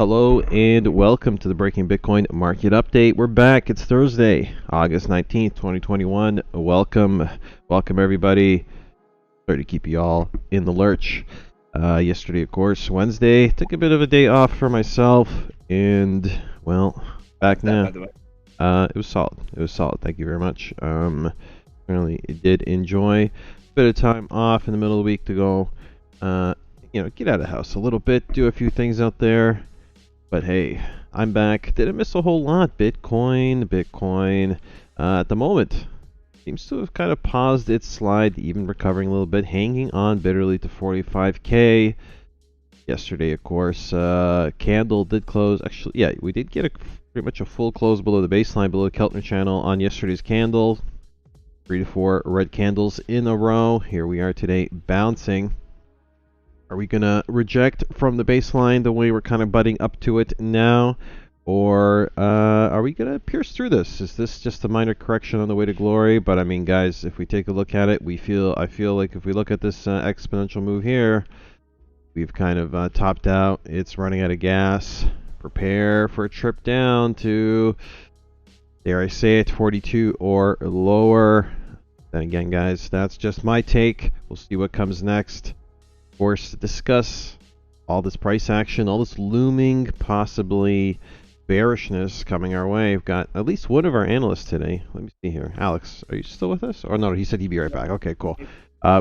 Hello and welcome to the Breaking Bitcoin Market Update. We're back. It's Thursday, August 19th, 2021. Welcome everybody. Sorry to keep you all in the lurch. Yesterday, of course, Wednesday, took a bit of a day off for myself, and well, back now. It was solid. Thank you very much. Apparently, did enjoy a bit of time off in the middle of the week to go, get out of the house a little bit, do a few things out there. But hey, I'm back. Didn't miss a whole lot. Bitcoin, at the moment, seems to have kind of paused its slide, even recovering a little bit, hanging on bitterly to 45K. Yesterday, of course, candle did close. Actually, yeah, we did get pretty much a full close below the baseline, below the Keltner channel on yesterday's candle. 3 to 4 red candles in a row. Here we are today, bouncing. Are we going to reject from the baseline the way we're kind of butting up to it now? Or are we going to pierce through this? Is this just a minor correction on the way to glory? But I mean, guys, if we take a look at it, I feel like if we look at this exponential move here, we've kind of topped out. It's running out of gas. Prepare for a trip down to, dare I say it, 42 or lower. Then again, guys, that's just my take. We'll see what comes next. Course, to discuss all this price action, all this looming possibly bearishness coming our way. We've got at least one of our analysts today. Let me see here. Alex, are you still with us? Or no, he said he'd be right back. Okay, cool.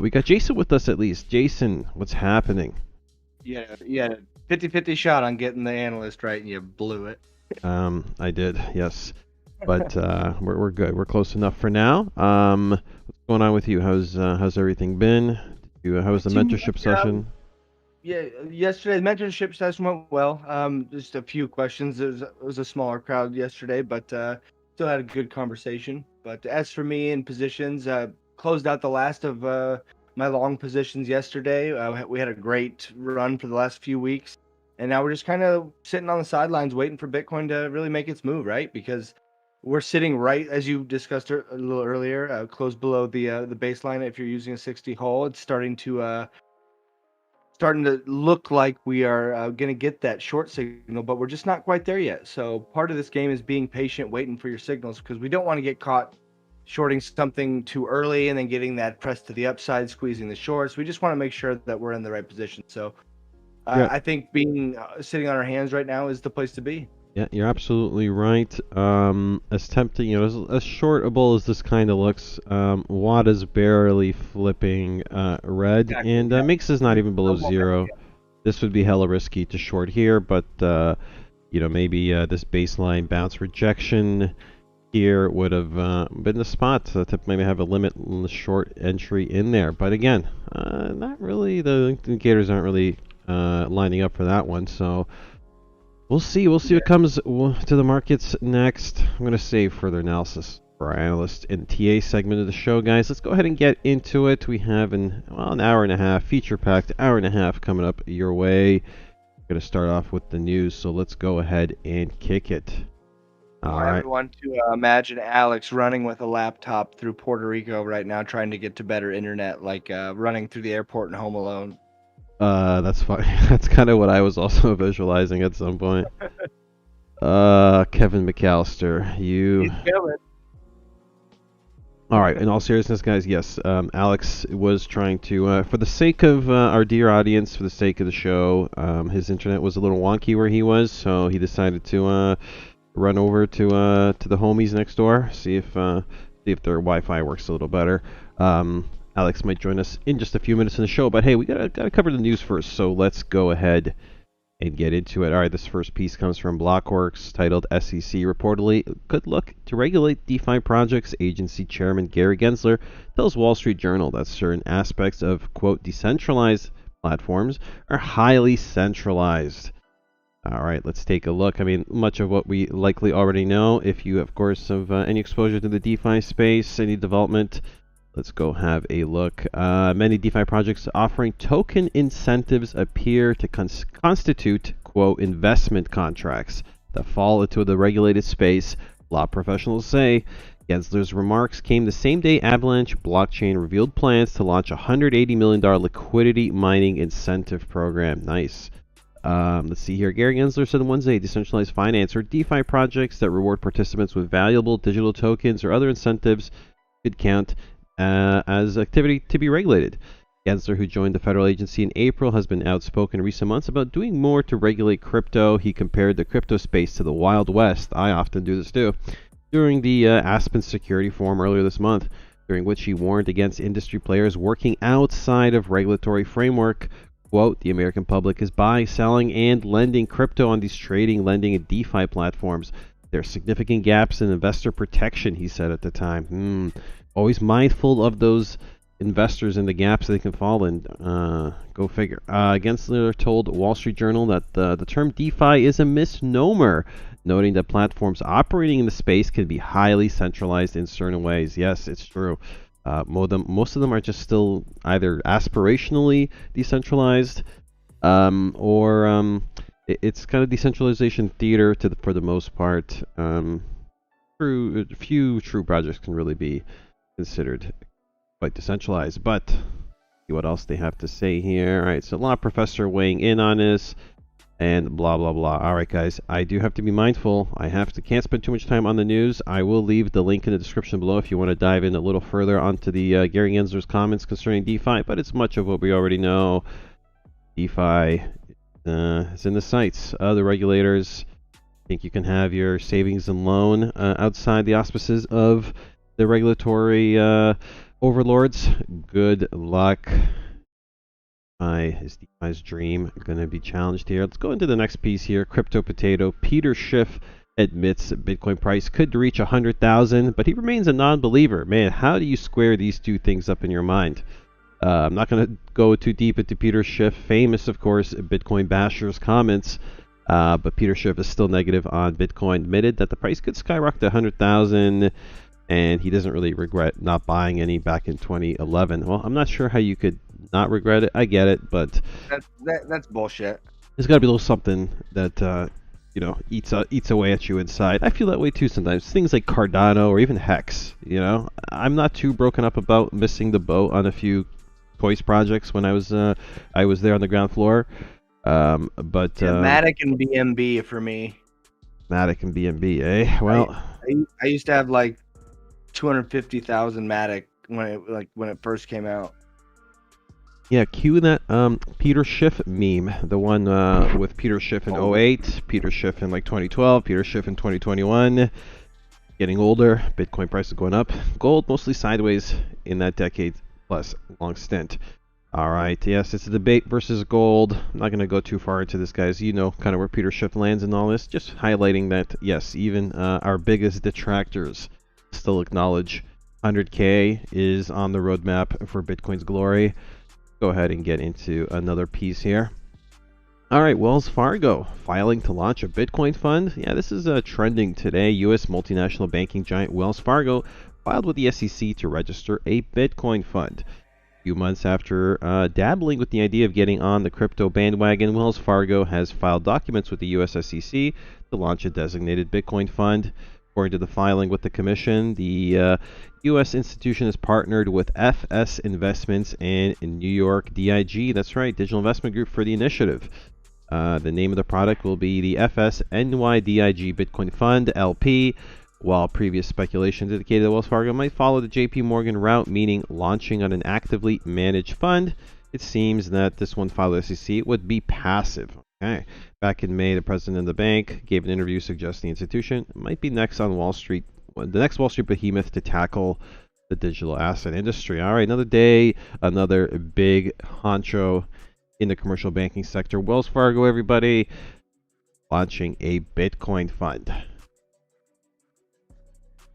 We got Jason with us at least. Jason, what's happening? Yeah, 50-50 shot on getting the analyst right, and you blew it. I did, yes. But we're good. We're close enough for now. What's going on with you? How's everything been? How was the mentorship session? Yeah, yesterday's mentorship session went well. Just a few questions. It was a smaller crowd yesterday, but still had a good conversation. But as for me in positions, closed out the last of my long positions yesterday. We had a great run for the last few weeks, and now we're just kind of sitting on the sidelines waiting for Bitcoin to really make its move, right? Because we're sitting right as you discussed a little earlier, close below the baseline. If you're using a 60 hole, it's starting to look like we are going to get that short signal, but we're just not quite there yet. So part of this game is being patient, waiting for your signals, because we don't want to get caught shorting something too early and then getting that press to the upside, squeezing the shorts. We just want to make sure that we're in the right position. So Yeah. I think being sitting on our hands right now is the place to be. Yeah, you're absolutely right. As tempting, as shortable as this kind of looks, Watt is barely flipping red, Exactly. and Yeah. Mix is not even below No momentum zero. yet. This would be hella risky to short here, but maybe this baseline bounce rejection here would have been the spot to maybe have a limit on the short entry in there. But again, not really. The indicators aren't really lining up for that one, so. We'll see. We'll see what comes to the markets next. I'm going to save further analysis for our analyst and TA segment of the show, guys. Let's go ahead and get into it. We have an hour and a half, feature-packed hour and a half coming up your way. We're going to start off with the news, so let's go ahead and kick it. I want everyone to imagine Alex running with a laptop through Puerto Rico right now, trying to get to better internet, like running through the airport in Home Alone. That's fine. That's kind of what I was also visualizing at some point. Kevin McAllister, you. He's coming. All right. In all seriousness, guys, yes. Alex was trying to, for the sake of our dear audience, for the sake of the show, his internet was a little wonky where he was, so he decided to run over to the homies next door, see if their Wi-Fi works a little better. Alex might join us in just a few minutes in the show, but hey, we gotta cover the news first, so let's go ahead and get into it. All right, this first piece comes from Blockworks, titled "SEC reportedly could look to regulate DeFi projects." Agency Chairman Gary Gensler tells Wall Street Journal that certain aspects of quote decentralized platforms are highly centralized. All right, let's take a look. I mean, much of what we likely already know. If you, of course, have any exposure to the DeFi space, any development. Let's go have a look. Many DeFi projects offering token incentives appear to constitute, quote, investment contracts that fall into the regulated space, law professionals say. Gensler's remarks came the same day Avalanche Blockchain revealed plans to launch a $180 million liquidity mining incentive program. Nice. Let's see here. Gary Gensler said on Wednesday decentralized finance or DeFi projects that reward participants with valuable digital tokens or other incentives could count as activity to be regulated. Gensler, who joined the federal agency in April, has been outspoken in recent months about doing more to regulate crypto. He compared the crypto space to the Wild West. I often do this too. During the Aspen Security Forum earlier this month, during which he warned against industry players working outside of regulatory framework. Quote, the American public is buying, selling, and lending crypto on these trading, lending, and DeFi platforms. There are significant gaps in investor protection, he said at the time. Always mindful of those investors and the gaps they can fall in. Go figure. Gensler told Wall Street Journal that the term DeFi is a misnomer, noting that platforms operating in the space can be highly centralized in certain ways. Yes, it's true. Most of them are just still either aspirationally decentralized, or it's kind of decentralization theater for the most part. Few true projects can really be considered quite decentralized, but see what else they have to say here. All right, so law professor weighing in on this, and blah blah blah. All right, guys, I do have to be mindful. Can't spend too much time on the news. I will leave the link in the description below if you want to dive in a little further onto the Gary Gensler's comments concerning DeFi. But it's much of what we already know. DeFi is in the sights of the regulators. I think you can have your savings and loan outside the auspices of the regulatory overlords. Good luck. Is DeFi's dream going to be challenged here? Let's go into the next piece here. Crypto Potato. Peter Schiff admits Bitcoin price could reach 100,000, but he remains a non-believer. Man, how do you square these two things up in your mind? I'm not going to go too deep into Peter Schiff, famous, of course, Bitcoin bashers comments, but Peter Schiff is still negative on Bitcoin, admitted that the price could skyrocket to 100,000, and he doesn't really regret not buying any back in 2011. Well, I'm not sure how you could not regret it. I get it, but that's bullshit. there's got to be a little something that eats away at you inside. I feel that way too sometimes. Things like Cardano or even Hex. I'm not too broken up about missing the boat on a few Toys projects when I was there on the ground floor. But Matic and BNB for me. Matic and BNB, eh? Well, I used to have like 250,000 Matic when it first came out. Yeah, cue that Peter Schiff meme, the one with Peter Schiff in 08, Peter Schiff in like 2012, Peter Schiff in 2021. Getting older, Bitcoin price is going up. Gold mostly sideways in that decade plus long stint. All right, yes, it's a debate versus gold. I'm not going to go too far into this, guys. You know kind of where Peter Schiff lands in all this. Just highlighting that, yes, even our biggest detractors still acknowledge 100K is on the roadmap for Bitcoin's glory. Go ahead and get into another piece here. All right, Wells Fargo filing to launch a Bitcoin fund. Yeah, this is trending today. U.S. multinational banking giant Wells Fargo filed with the SEC to register a Bitcoin fund. A few months after dabbling with the idea of getting on the crypto bandwagon, Wells Fargo has filed documents with the U.S. SEC to launch a designated Bitcoin fund. According to the filing with the commission, the U.S. institution is partnered with FS Investments and New York DIG. That's right, Digital Investment Group for the initiative. The name of the product will be the FS NYDIG Bitcoin Fund LP. While previous speculation indicated that Wells Fargo might follow the JP Morgan route, meaning launching on an actively managed fund, it seems that this one filed with the SEC would be passive. Okay. Back in May, the president of the bank gave an interview suggesting the institution might be next on Wall Street, the next Wall Street behemoth to tackle the digital asset industry. All right, another day, another big honcho in the commercial banking sector. Wells Fargo, everybody, launching a Bitcoin fund.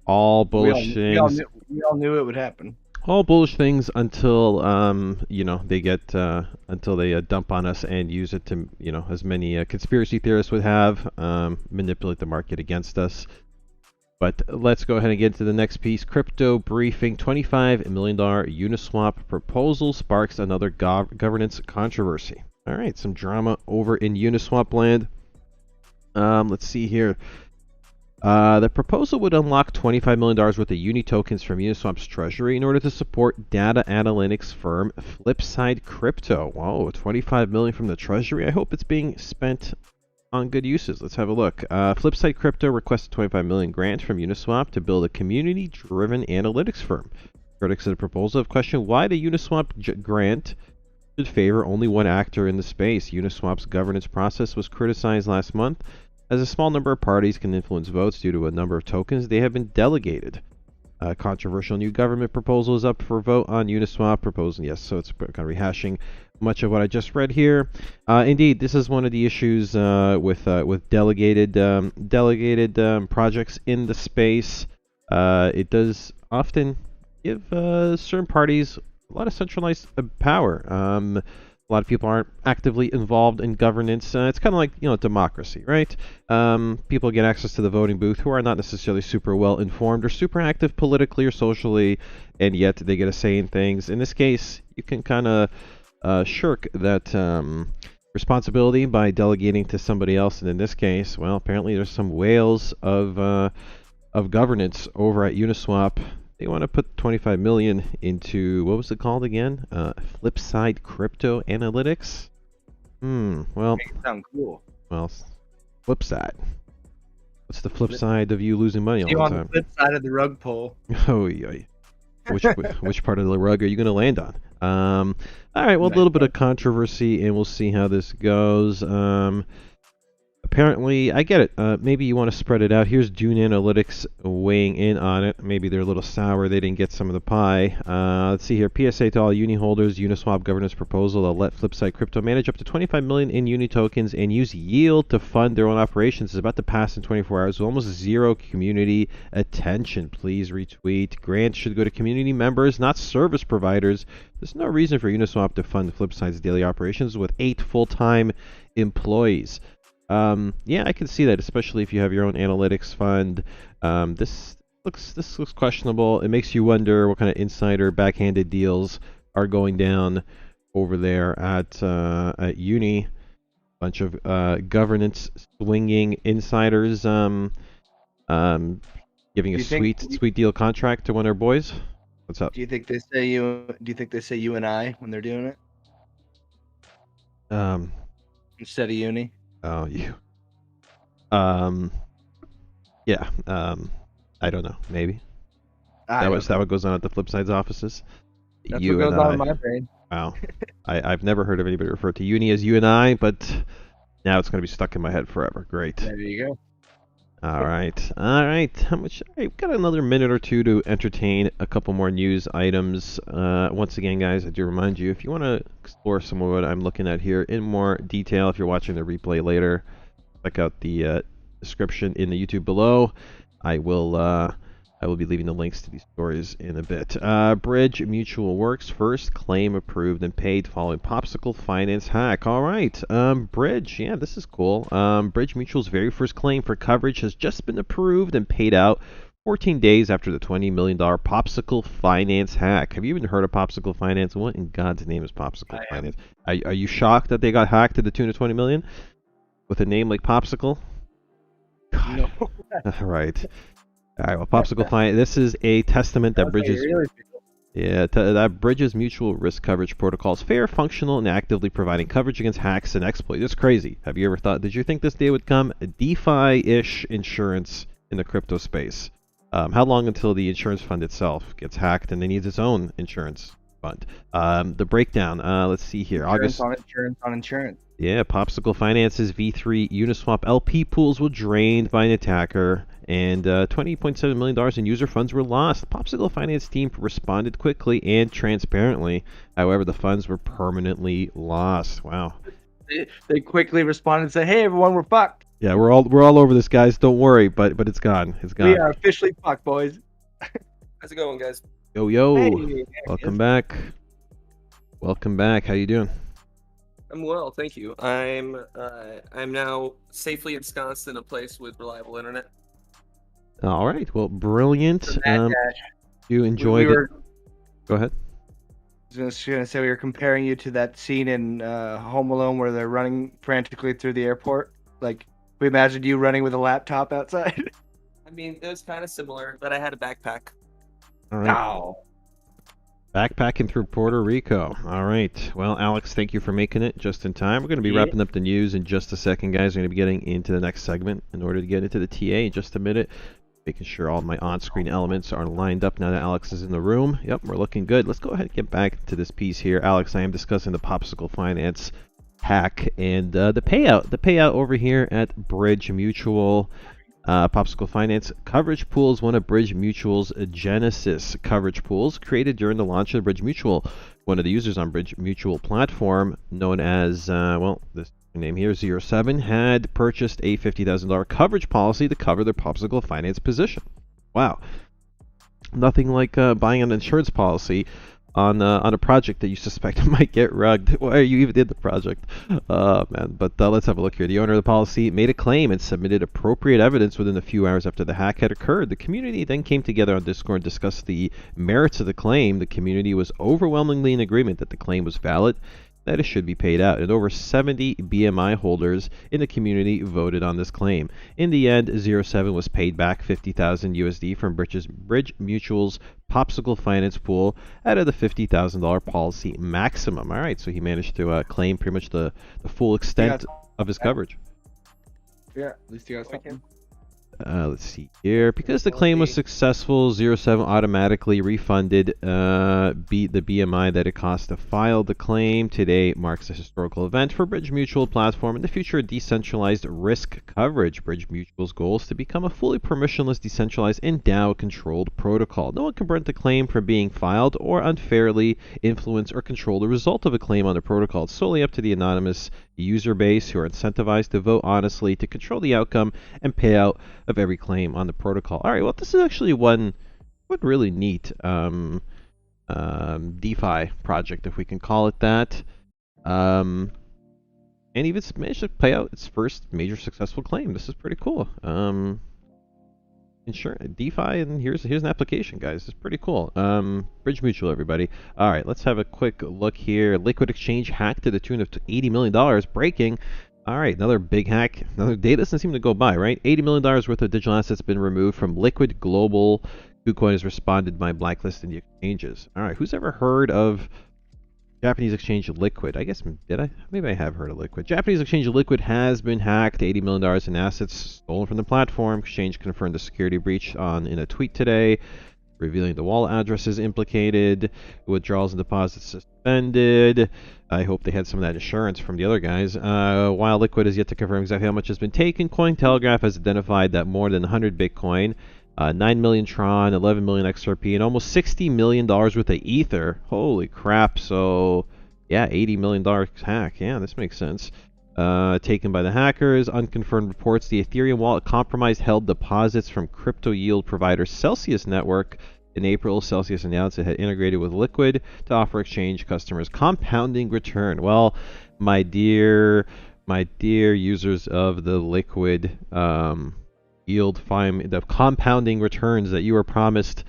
All bullish things. We all knew it would happen. All bullish things until they get until they dump on us and use it to as many conspiracy theorists would have manipulate the market against us. But let's go ahead and get into the next piece. Crypto briefing: $25 million Uniswap proposal sparks another governance controversy. All right, some drama over in Uniswap land. Let's see here. The proposal would unlock $25 million worth of Uni tokens from Uniswap's treasury in order to support data analytics firm Flipside Crypto. Whoa, $25 million from the treasury. I hope it's being spent on good uses. Let's have a look. Flipside Crypto requested $25 million grant from Uniswap to build a community-driven analytics firm. Critics of the proposal have questioned why the Uniswap grant should favor only one actor in the space. Uniswap's governance process was criticized last month, as a small number of parties can influence votes due to a number of tokens they have been delegated. A controversial new government proposal is up for vote on Uniswap proposal. Yes, so it's kind of rehashing much of what I just read here. Indeed, this is one of the issues with delegated projects in the space. It does often give certain parties a lot of centralized power. A lot of people aren't actively involved in governance. It's kind of like, democracy, right? People get access to the voting booth who are not necessarily super well informed or super active politically or socially, and yet they get a say in things. In this case, you can kind of shirk that responsibility by delegating to somebody else. And in this case, well, apparently there's some whales of governance over at Uniswap. They want to put $25 million into, what was it called again? Flipside Crypto Analytics? Well. Make it sound cool. Well, Flipside. What's the flip side of you losing money all the time? On the flip side of the rug pull. Oh, yeah. Which part of the rug are you going to land on? All right, well, a little bit of controversy, and we'll see how this goes. apparently, I get it. Maybe you want to spread it out. Here's June Analytics weighing in on it. Maybe they're a little sour. They didn't get some of the pie. Let's see here. PSA to all uni holders. Uniswap governance proposal. They'll let Flipside Crypto manage up to 25 million in uni tokens and use yield to fund their own operations. Is about to pass in 24 hours with almost zero community attention. Please retweet. Grants should go to community members, not service providers. There's no reason for Uniswap to fund Flipside's daily operations with 8 full-time employees. Yeah, I can see that, especially if you have your own analytics fund. This looks questionable. It makes you wonder what kind of insider backhanded deals are going down over there at Uni. Bunch of governance swinging insiders giving a sweet deal contract to one of their boys. What's up? Do you think they say you? Do you think they say you and I when they're doing it? Instead of uni. Oh, you. Yeah. I don't know. Maybe. That what goes on at the Flipside's offices. That's what goes on in my brain. Wow. I've never heard of anybody refer to uni as you and I, but now it's going to be stuck in my head forever. Great. There you go. All right. How much? We've got another minute or two to entertain a couple more news items. Once again, guys, I do remind you, if you want to explore some of what I'm looking at here in more detail, if you're watching the replay later, check out the description in the YouTube below. I will be leaving the links to these stories in a bit. Bridge Mutual Works first claim approved and paid following Popsicle Finance hack. All right, Bridge, yeah, this is cool. Bridge Mutual's very first claim for coverage has just been approved and paid out 14 days after the $20 million Popsicle Finance hack. Have you even heard of Popsicle Finance? What in God's name is Popsicle Finance? Are you shocked that they got hacked to the tune of 20 million with a name like Popsicle? God. No. All right. All right, well, Popsicle Finance, this is a testament that Bridge's mutual risk coverage protocol is fair, functional, and actively providing coverage against hacks and exploits. It's crazy. Have you ever thought, did you think this day would come? A DeFi-ish insurance in the crypto space. How long until the insurance fund itself gets hacked and it needs its own insurance fund? The breakdown, let's see here. Insurance on insurance. Yeah, Popsicle Finance's V3 Uniswap LP pools were drained by an attacker, and $20.7 million in user funds were lost. Popsicle Finance team responded quickly and transparently. However, the funds were permanently lost. Wow. They quickly responded and said, "Hey, everyone, we're fucked." Yeah, we're all over this, guys. Don't worry, but it's gone. It's gone. We are officially fucked, boys. How's it going, guys? Yo. Hey, Welcome back. Welcome back. How you doing? I'm well, thank you. I'm now safely ensconced in a place with reliable internet. All right. Well, brilliant. You enjoyed it. Go ahead. I was just gonna say we were comparing you to that scene in Home Alone where they're running frantically through the airport. Like we imagined you running with a laptop outside. I mean, it was kind of similar, but I had a backpack. All right. Oh. Backpacking through Puerto Rico. All right. Well, Alex, thank you for making it just in time. We're going to be wrapping up the news in just a second, guys. We're going to be getting into the next segment in order to get into the TA in just a minute. Making sure all my on-screen elements are lined up now that Alex is in the room. Yep, we're looking good. Let's go ahead and get back to this piece here. Alex, I am discussing the Popsicle Finance hack and the payout. The payout over here at Bridge Mutual. Popsicle Finance coverage pool is one of Bridge Mutual's Genesis coverage pools created during the launch of Bridge Mutual. One of the users on Bridge Mutual platform, known as, this name here, 07, had purchased a $50,000 coverage policy to cover their Popsicle Finance position. Wow. Nothing like buying an insurance policy on a project that you suspect might get rugged. Why you even did the project? Man. But let's have a look here. The owner of the policy made a claim and submitted appropriate evidence within a few hours after the hack had occurred. The community then came together on Discord and discussed the merits of the claim. The community was overwhelmingly in agreement that the claim was valid, that it should be paid out, and over 70 BMI holders in the community voted on this claim. In the end, 07 was paid back 50,000 USD from Bridge Mutual's Popsicle Finance pool out of the $50,000 policy maximum. All right, so he managed to claim pretty much the full extent of his coverage. Yeah, at least you got something. Let's see here. Because the claim was successful, 07 automatically refunded the BMI that it cost to file the claim. Today marks a historical event for Bridge Mutual platform and the future of decentralized risk coverage. Bridge Mutual's goal is to become a fully permissionless, decentralized, and DAO-controlled protocol. No one can prevent the claim from being filed or unfairly influence or control the result of a claim on the protocol. It's solely up to the anonymous user base who are incentivized to vote honestly to control the outcome and payout of every claim on the protocol. All right, well, this is actually one really neat DeFi project, if we can call it that. And even managed to pay out its first major successful claim. This is pretty cool. Insurance, DeFi, and here's an application, guys. It's pretty cool. Bridge Mutual, everybody. All right, let's have a quick look here. Liquid Exchange hacked to the tune of $80 million. Breaking. All right, another big hack. Another day doesn't seem to go by, right? $80 million worth of digital assets been removed from Liquid Global. KuCoin has responded by blacklisting the exchanges. All right, who's ever heard of Japanese exchange Liquid? I guess, did I? Maybe I have heard of Liquid. Japanese exchange Liquid has been hacked. $80 million in assets stolen from the platform. Exchange confirmed a security breach in a tweet today, revealing the wallet addresses implicated, withdrawals and deposits suspended. I hope they had some of that insurance from the other guys. While Liquid is yet to confirm exactly how much has been taken, Cointelegraph has identified that more than 100 Bitcoin, 9 million Tron, 11 million XRP, and almost $60 million worth of Ether. Holy crap. So, yeah, $80 million hack. Yeah, this makes sense. Taken by the hackers. Unconfirmed reports the Ethereum wallet compromised held deposits from crypto yield provider Celsius Network. In April, Celsius announced it had integrated with Liquid to offer exchange customers compounding return. Well, my dear users of the Liquid yield, the compounding returns that you were promised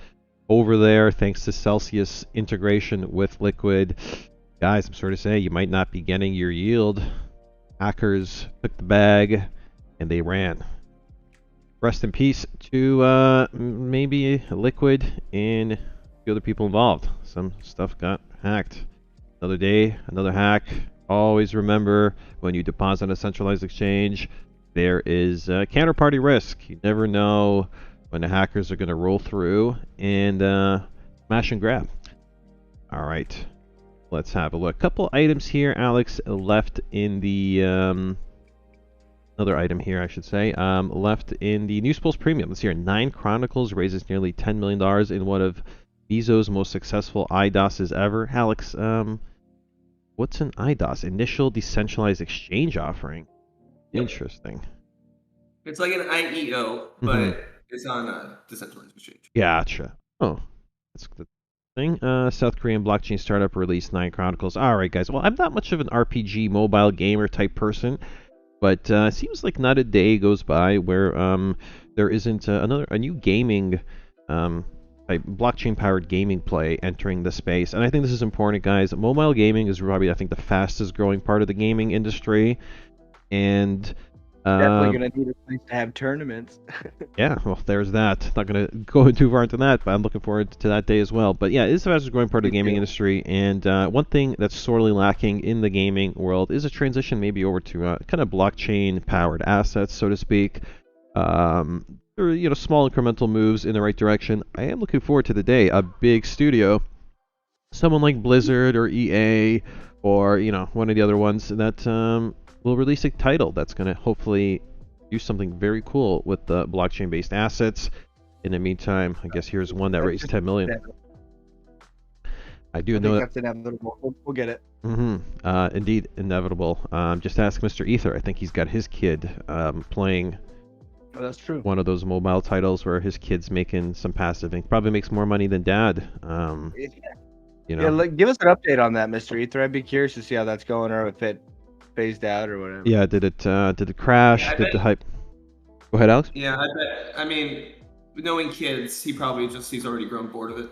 over there thanks to Celsius integration with Liquid, guys, I'm sorry to say you might not be getting your yield. Hackers took the bag and they ran. Rest in peace to maybe Liquid and a few other people involved. Some stuff got hacked. Another day, another hack. Always remember, when you deposit on a centralized exchange, there is counterparty risk. You never know when the hackers are going to roll through and smash and grab. All right, let's have a look. Couple items here, Alex, left in the another item here, I should say, left in the News Pulse Premium. Let's hear 9 Chronicles raises nearly $10 million in one of Bezos' most successful IDOSs ever. Alex, what's an IDOS? Initial Decentralized Exchange Offering. Interesting. It's like an IEO, but it's on a decentralized exchange. Gotcha. Oh, that's the thing. South Korean blockchain startup released 9 Chronicles. All right, guys. Well, I'm not much of an RPG mobile gamer type person, but it seems like not a day goes by where there isn't a new gaming blockchain-powered gaming play entering the space. And I think this is important, guys. Mobile gaming is probably, I think, the fastest growing part of the gaming industry. And definitely going to need a place to have tournaments. Yeah, well, there's that. Not going to go too far into that, but I'm looking forward to that day as well. But yeah, it is the fastest growing part of the gaming industry. And one thing that's sorely lacking in the gaming world is a transition maybe over to kind of blockchain-powered assets, so to speak. Or, small incremental moves in the right direction. I am looking forward to the day a big studio, someone like Blizzard or EA or, one of the other ones that will release a title that's going to hopefully do something very cool with the blockchain-based assets. In the meantime, I guess here's one that raised 10 million. I think that's inevitable. We'll get it. Indeed, inevitable. Just ask Mr. Ether. I think he's got his kid playing. Oh, that's true. One of those mobile titles where his kid's making some passive income. Probably makes more money than dad. Yeah, give us an update on that, Mr. Ether. I'd be curious to see how that's going, or if it phased out or whatever. Yeah, did it crash? Yeah, did the hype? Go ahead, Alex. Yeah, I bet. I mean, knowing kids, he's already grown bored of it.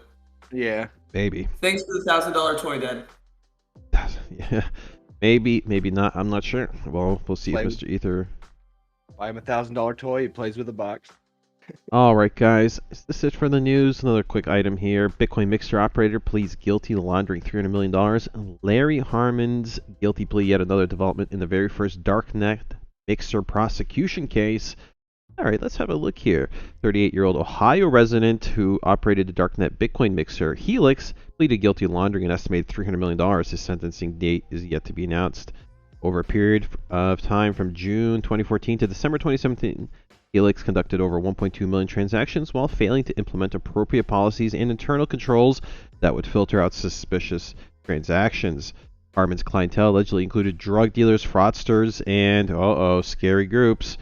Yeah. Maybe. Thanks for the $1,000 toy, Dad. Yeah. Maybe not. I'm not sure. Well, we'll see if Mr. Ether. Buy him a $1,000 toy. He plays with a box. All right, guys. Is this it for the news? Another quick item here. Bitcoin mixer operator pleads guilty to laundering $300 million. Larry Harmon's guilty plea, yet another development in the very first darknet mixer prosecution case. All right, let's have a look here. 38-year-old Ohio resident who operated a darknet Bitcoin mixer, Helix, pleaded guilty to laundering an estimated $300 million. His sentencing date is yet to be announced. Over a period of time from June 2014 to December 2017, Helix conducted over 1.2 million transactions while failing to implement appropriate policies and internal controls that would filter out suspicious transactions. Harmon's clientele allegedly included drug dealers, fraudsters, and, scary groups.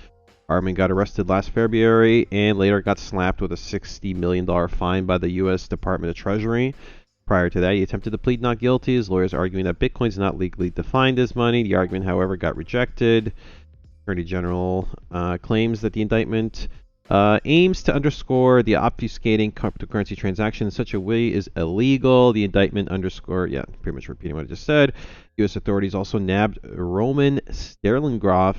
Harmon got arrested last February and later got slapped with a $60 million fine by the U.S. Department of Treasury. Prior to that, he attempted to plead not guilty, his lawyers arguing that Bitcoin is not legally defined as money. The argument, however, got rejected. Attorney General claims that the indictment aims to underscore the obfuscating cryptocurrency transaction in such a way is illegal. The indictment pretty much repeating what I just said. U.S. authorities also nabbed Roman Sterlingrov,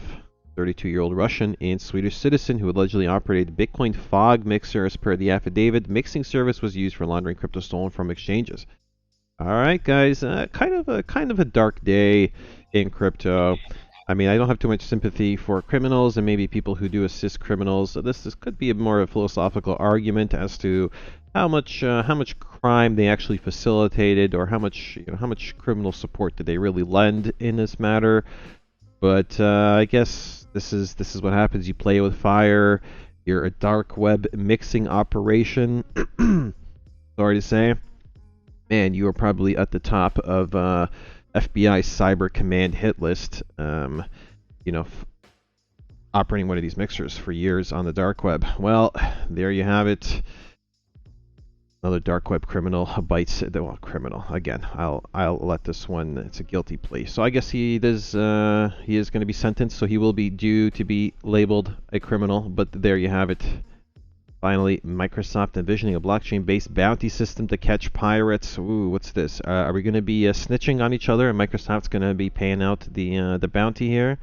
32-year-old Russian and Swedish citizen who allegedly operated Bitcoin fog mixer. As per the affidavit, mixing service was used for laundering crypto stolen from exchanges. All right, guys, kind of a dark day in crypto. I mean, I don't have too much sympathy for criminals and maybe people who do assist criminals. So this could be more of a philosophical argument as to how much crime they actually facilitated, or how much criminal support did they really lend in this matter. But I guess this is what happens. You play with fire. You're a dark web mixing operation. Sorry to say, man, you are probably at the top of FBI Cyber Command hit list. Operating one of these mixers for years on the dark web. Well, there you have it. Another dark web criminal bites. Well, criminal again. I'll let this one. It's a guilty plea. So I guess he is going to be sentenced. So he will be due to be labeled a criminal. But there you have it. Finally, Microsoft envisioning a blockchain-based bounty system to catch pirates. Ooh, what's this? Are we going to be snitching on each other, and Microsoft's going to be paying out the bounty here?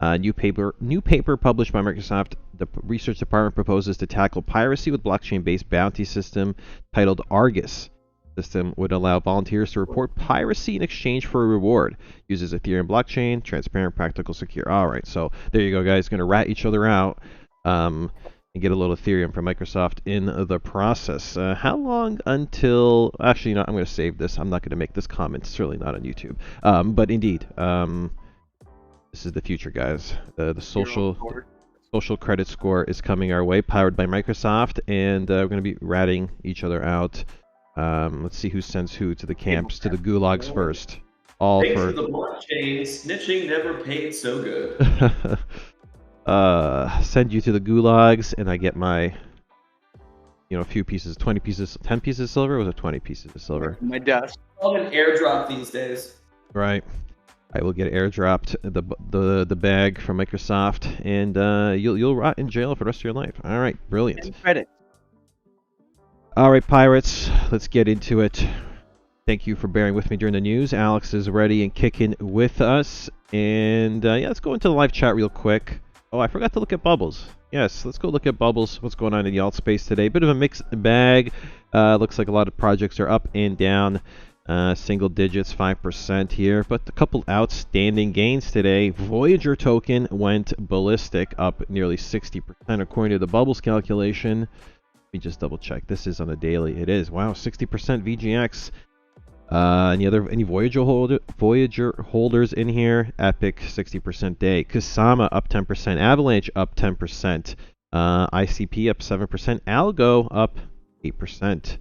New paper published by Microsoft. The research department proposes to tackle piracy with blockchain-based bounty system titled ARGUS. The system would allow volunteers to report piracy in exchange for a reward. Uses Ethereum blockchain, transparent, practical, secure. All right, so there you go, guys. Going to rat each other out and get a little Ethereum from Microsoft in the process. How long until? Actually, I'm going to save this. I'm not going to make this comment. Certainly not on YouTube. But indeed. This is the future, guys. The social credit score is coming our way, powered by Microsoft, and we're going to be ratting each other out. Let's see who sends who to the camps, to the gulags first. Thanks for the blockchain. Snitching never paid so good. Send you to the gulags, and I get my, a few pieces, 20 pieces, 10 pieces of silver. Or was it 20 pieces of silver? My desk. Oh, an airdrop these days. Right. I will get airdropped the bag from Microsoft, and you'll rot in jail for the rest of your life. All right, brilliant. Credit. All right, pirates, let's get into it. Thank you for bearing with me during the news. Alex is ready and kicking with us, and let's go into the live chat real quick. Oh, I forgot to look at Bubbles. Yes, let's go look at Bubbles. What's going on in the alt space today? Bit of a mixed bag. Looks like a lot of projects are up and down. Single digits, 5% here, but a couple outstanding gains today. Voyager token went ballistic, up nearly 60% according to the Bubbles calculation. Let me just double check. This is on a daily. It is. Wow, 60% VGX. Any Voyager holders in here? Epic 60% day. Kusama up 10%. Avalanche up 10%. ICP up 7%. Algo up 8%.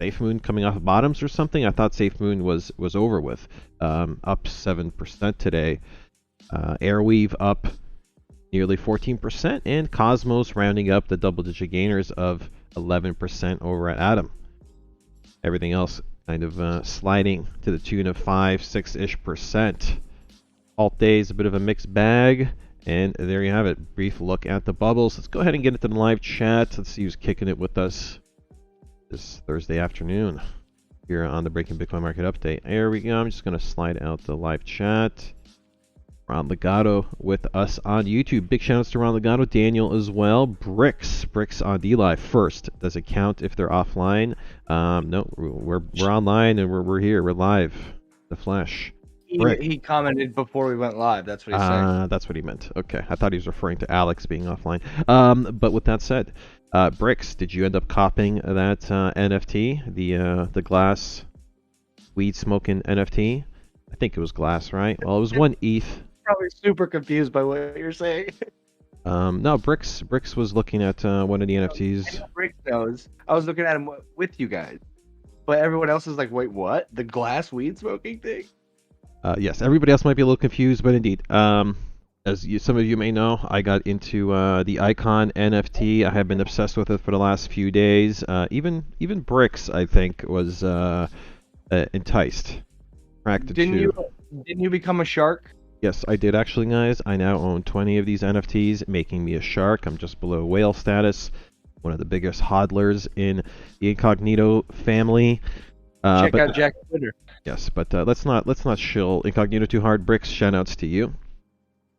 SafeMoon coming off bottoms or something. I thought SafeMoon was over with. Up 7% today. Airweave up nearly 14%, and Cosmos rounding up the double-digit gainers of 11% over at Atom. Everything else kind of sliding to the tune of 5-6-ish%. Alt days, a bit of a mixed bag. And there you have it. Brief look at the bubbles. Let's go ahead and get into the live chat. Let's see who's kicking it with us this Thursday afternoon here on the Breaking Bitcoin Market Update. There we go. I'm just going to slide out the live chat. Ron Legato with us on YouTube. Big shout outs to Ron Legato, Daniel as well. Bricks on DLive first. Does it count if they're offline? No, we're online and we're here. We're live. The flesh. he commented before we went live. That's what he's saying. That's what he meant. Okay, I thought he was referring to Alex being offline. But with that said, Bricks, did you end up copying that NFT, the glass weed smoking NFT? I think it was glass, right? Well, it was 1 ETH. Probably super confused by what you're saying. No, Bricks was looking at one of the NFTs. Rick knows. I was looking at him with you guys, but everyone else is like, "Wait, what? The glass weed smoking thing?" Yes, everybody else might be a little confused, but indeed, as some of you may know, I got into the Icon NFT. I have been obsessed with it for the last few days. Even Bricks, I think, was enticed, attracted to. Didn't you become a shark? Yes, I did actually, guys. I now own 20 of these NFTs, making me a shark. I'm just below whale status, one of the biggest hodlers in the Incognito family. Check out Jack's Twitter. Yes, but let's not shill Incognito too hard. Bricks, shoutouts to you.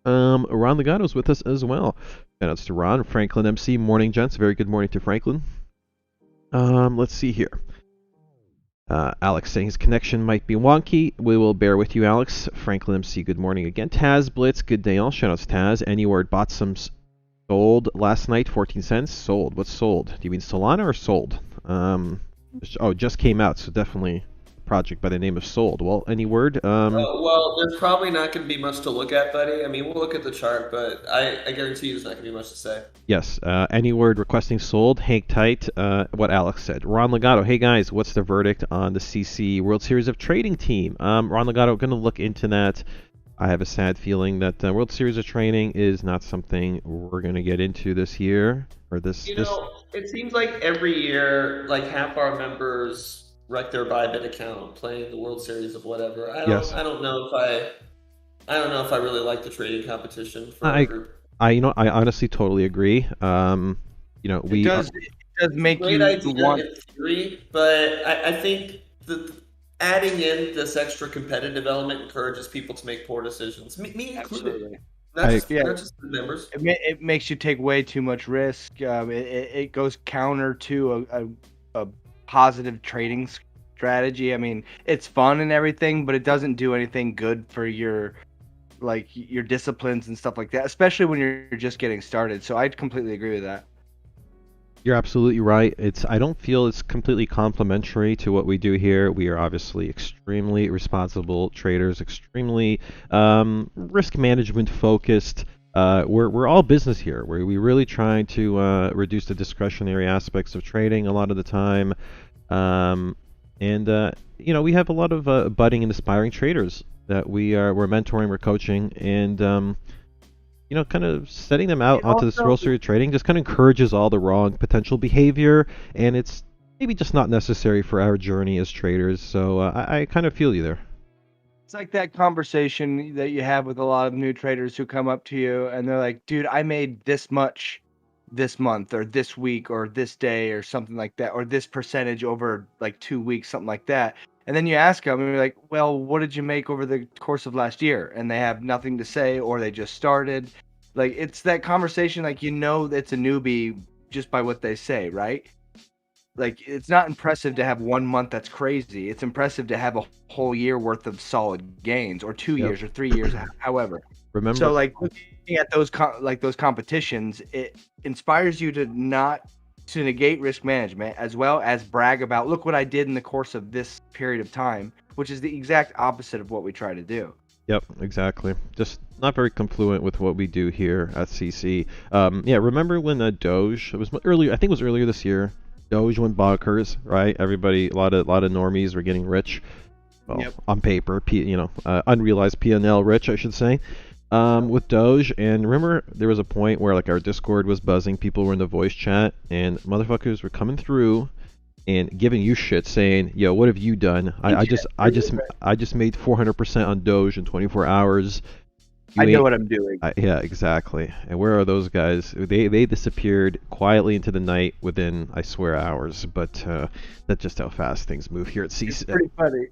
Ron Legato's with us as well. Shoutouts to Ron. Franklin MC, morning, gents. Very good morning to Franklin. Let's see here. Alex saying his connection might be wonky. We will bear with you, Alex. Franklin MC, good morning again. Taz Blitz, good day all. Shoutouts Taz. Any word bought some sold last night, 14 cents. Sold. What's sold? Do you mean Solana or sold? Just came out, so definitely a project by the name of Sold. Well, any word? Well, there's probably not going to be much to look at, buddy. I mean, we'll look at the chart, but I guarantee you there's not going to be much to say. Yes. Any word requesting Sold? Hang tight. What Alex said. Ron Legato. Hey guys, what's the verdict on the CC World Series of Trading team? Ron Legato, going to look into that. I have a sad feeling that World Series of Trading is not something we're going to get into this year or this. It seems like every year, like half our members wreck their Bybit account playing the World Series of whatever. I don't know if I really like the trading competition for our group. I honestly totally agree. It does make great you idea want in theory, but I think adding in this extra competitive element encourages people to make poor decisions. Me included. Not just the members. It makes you take way too much risk. It goes counter to a positive trading strategy. I mean, it's fun and everything, but it doesn't do anything good for your disciplines and stuff like that, especially when you're just getting started. So I completely agree with that. You're absolutely right. I don't feel it's completely complementary to what we do here. We are obviously extremely responsible traders, extremely risk management focused. We're all business here. We really try to reduce the discretionary aspects of trading a lot of the time. We have a lot of budding and aspiring traders that we're mentoring, we're coaching, and kind of setting them out onto this World Series of Trading just kind of encourages all the wrong potential behavior, and it's maybe just not necessary for our journey as traders. So I kind of feel you there. It's like that conversation that you have with a lot of new traders who come up to you and they're like, dude, I made this much this month or this week or this day or something like that, or this percentage over like 2 weeks, something like that. And then you ask them and you're like, well, what did you make over the course of last year? And they have nothing to say, or they just started. Like, it's that conversation, like, it's a newbie just by what they say, right? Like, it's not impressive to have 1 month that's crazy. It's impressive to have a whole year worth of solid gains, or 2 years or 3 years, however. Remember, so like looking at those those competitions, it inspires you to negate risk management, as well as brag about, look what I did in the course of this period of time, which is the exact opposite of what we try to do. Yep, exactly. Just not very confluent with what we do here at CC. Remember when Doge, it was earlier, I think it was earlier this year, Doge went bonkers, right? Everybody, a lot of normies were getting rich. Well, on paper, unrealized P&L rich, I should say, with Doge. And remember, there was a point where like our Discord was buzzing, people were in the voice chat, and motherfuckers were coming through and giving you shit, saying, "Yo, what have you done? I just made 400% on Doge in 24 hours. I know what I'm doing." Yeah, exactly. And where are those guys? They disappeared quietly into the night within, I swear, hours. But that's just how fast things move here at CC. It's pretty funny.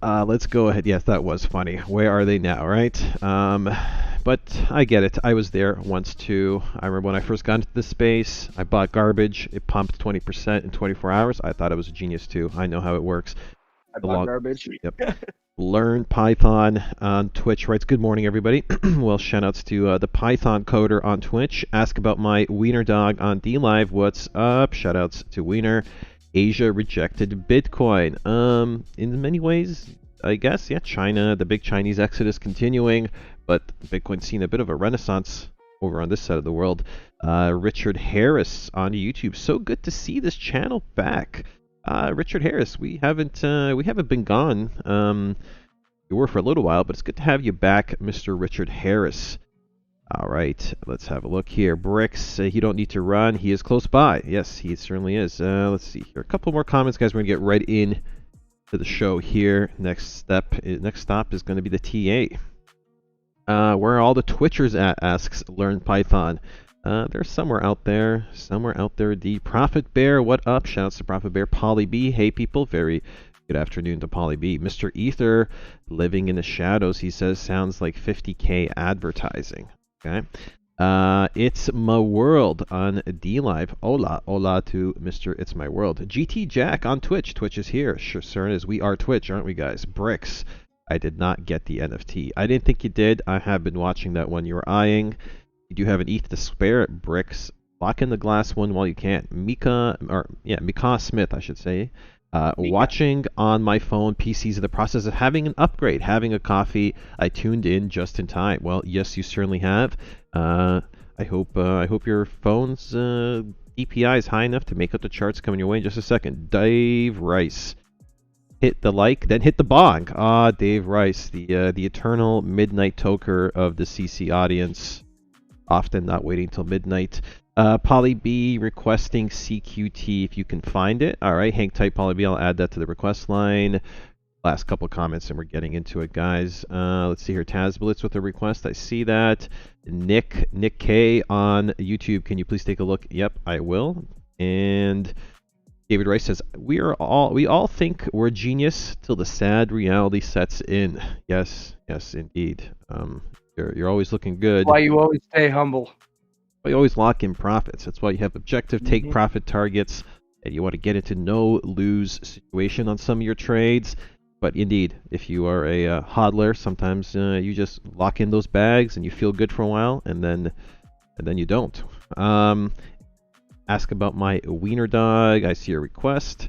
Let's go ahead. Yes, that was funny. Where are they now, right? But I get it. I was there once too. I remember when I first got into this space, I bought garbage. It pumped 20% in 24 hours. I thought it was a genius too. I know how it works. I The bought long, garbage. yep. Learn Python on Twitch writes, good morning, everybody. Well, shoutouts to the Python coder on Twitch. Ask about my wiener dog on DLive. What's up? Shoutouts to Wiener. Asia rejected Bitcoin. In many ways, I guess, yeah, China, the big Chinese exodus continuing, but Bitcoin's seen a bit of a renaissance over on this side of the world. Richard Harris on YouTube. So good to see this channel back. Richard Harris, we haven't been gone. You were for a little while, but it's good to have you back, Mr. Richard Harris. All right, let's have a look here. Bricks, you don't need to run. He is close by. Yes, he certainly is. Let's see here. A couple more comments, guys. We're gonna get right in to the show here. Next stop is going to be the TA. Where are all the Twitchers at? Asks Learn Python. They're somewhere out there. The Prophet Bear, what up? Shouts to Prophet Bear. Polly B, hey people. Very good afternoon to Polly B. Mr. Ether, living in the shadows. He says sounds like 50K advertising. Okay. It's my world on DLive. Hola to Mr. It's My World. GT Jack on Twitch. Twitch is here. Sure, sir is. We are Twitch, aren't we, guys? Bricks. I did not get the NFT. I didn't think you did. I have been watching that one you were eyeing. You do have an ETH to spare at Bricks. Lock in the glass one while you can. Mika Smith, I should say. Watching on my phone. PC's in the process of having an upgrade. Having a coffee. I tuned in just in time. Well, yes, you certainly have. I hope your phone's DPI is high enough to make up the charts coming your way in just a second. Dave Rice. Hit the like, then hit the bong. Dave Rice, the eternal midnight toker of the CC audience. Often not waiting till midnight. Polly B requesting CQT if you can find it. All right, hang tight, Polly B. I'll add that to the request line. Last couple comments and we're getting into it, guys. Let's see here. Tazblitz with a request. I see that. Nick K on YouTube. Can you please take a look? Yep, I will. And David Rice says, we all think we're genius till the sad reality sets in. Yes, indeed. You're always looking good. Why you always stay humble. Why you always lock in profits. That's why you have objective take profit targets, and you want to get into no lose situation on some of your trades. But indeed, if you are a hodler, sometimes you just lock in those bags and you feel good for a while, and then you don't. Ask about my wiener dog. I see a request.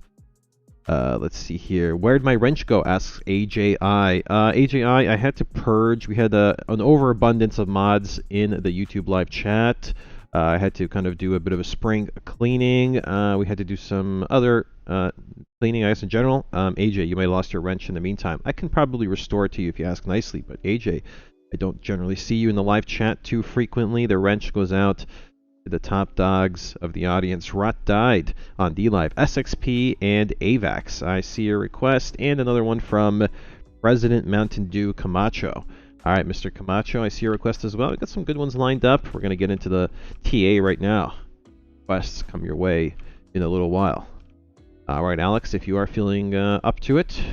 Let's see here. Where'd my wrench go? Asks AJI. AJI, I had to purge. We had an overabundance of mods in the YouTube live chat. I had to kind of do a bit of a spring cleaning. We had to do some other cleaning, I guess, in general. AJ, you might have lost your wrench in the meantime. I can probably restore it to you if you ask nicely, but AJ, I don't generally see you in the live chat too frequently. The wrench goes out to the top dogs of the audience. Rot died on DLive. SXP and AVAX. I see a request and another one from President Mountain Dew Camacho. All right, Mr. Camacho, I see your request as well. We've got some good ones lined up. We're going to get into the TA right now. Requests come your way in a little while. All right, Alex, if you are feeling up to it,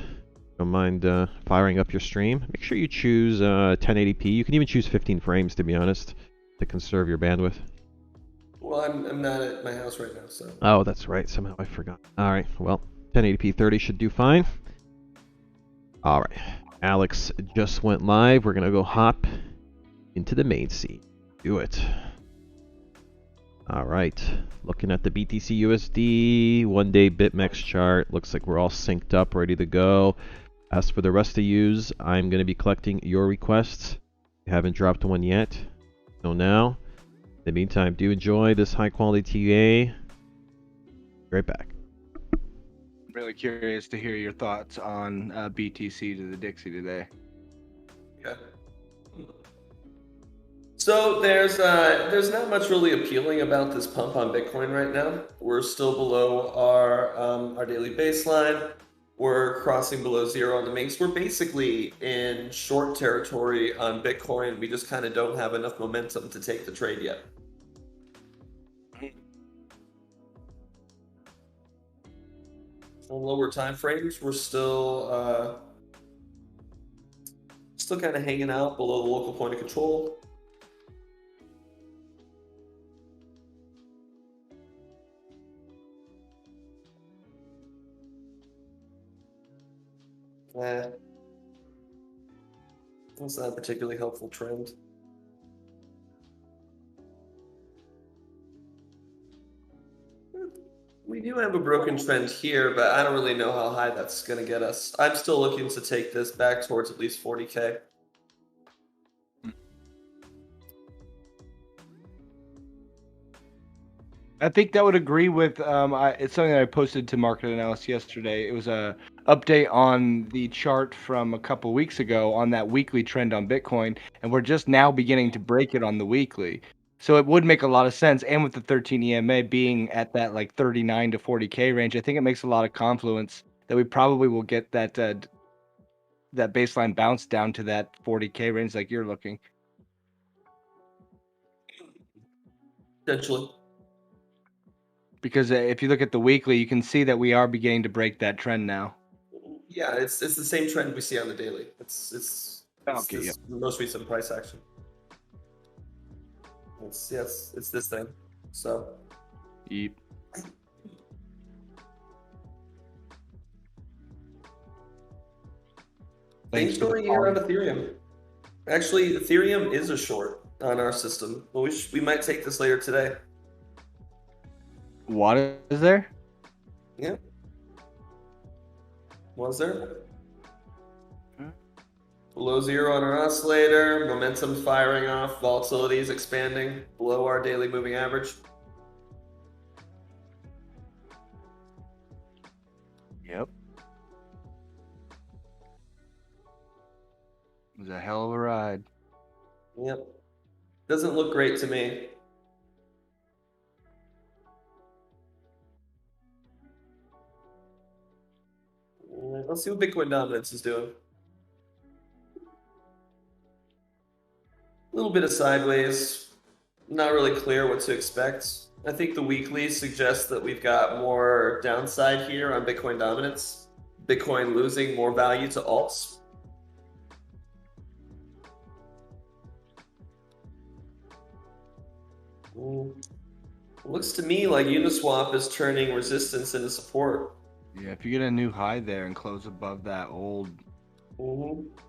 don't mind firing up your stream. Make sure you choose 1080p. You can even choose 15 frames, to be honest, to conserve your bandwidth. Well, I'm not at my house right now, so. Oh, that's right. Somehow I forgot. All right. Well, 1080p 30 should do fine. All right. Alex just went live. We're going to go hop into the main scene. Do it. All right. Looking at the BTC USD 1-day BitMEX chart. Looks like we're all synced up, ready to go. As for the rest of yous, I'm going to be collecting your requests. You haven't dropped one yet. So now. In the meantime, do enjoy this high quality TA. Right back. I'm really curious to hear your thoughts on BTC to the Dixie today. Yeah. So there's not much really appealing about this pump on Bitcoin right now. We're still below our daily baseline. We're crossing below zero on the minks. We're basically in short territory on Bitcoin. We just kind of don't have enough momentum to take the trade yet. On lower time frames, we're still kind of hanging out below the local point of control. That's not a particularly helpful trend. We do have a broken trend here, but I don't really know how high that's going to get us. I'm still looking to take this back towards at least 40K. I think that would agree with it's something that I posted to Market Analysis yesterday. It was a update on the chart from a couple weeks ago on that weekly trend on Bitcoin, and we're just now beginning to break it on the weekly. So it would make a lot of sense, and with the 13 EMA being at that like 39 to 40K range, I think it makes a lot of confluence that we probably will get that that baseline bounce down to that 40K range like you're looking. Potentially. Because if you look at the weekly, you can see that we are beginning to break that trend now. Yeah, it's the same trend we see on the daily. It's Okay, this most recent price action. It's this thing. So. Yep. Things going here on Ethereum. Actually, Ethereum is a short on our system. We might take this later today. What is there? Yeah. Was there? Below zero on our oscillator, momentum firing off, volatility is expanding below our daily moving average. Yep. It was a hell of a ride. Yep. Doesn't look great to me. Let's see what Bitcoin dominance is doing. A little bit of sideways. Not really clear what to expect. I think the weekly suggests that we've got more downside here on Bitcoin dominance. Bitcoin losing more value to alts. Looks to me like Uniswap is turning resistance into support. Yeah, if you get a new high there and close above that old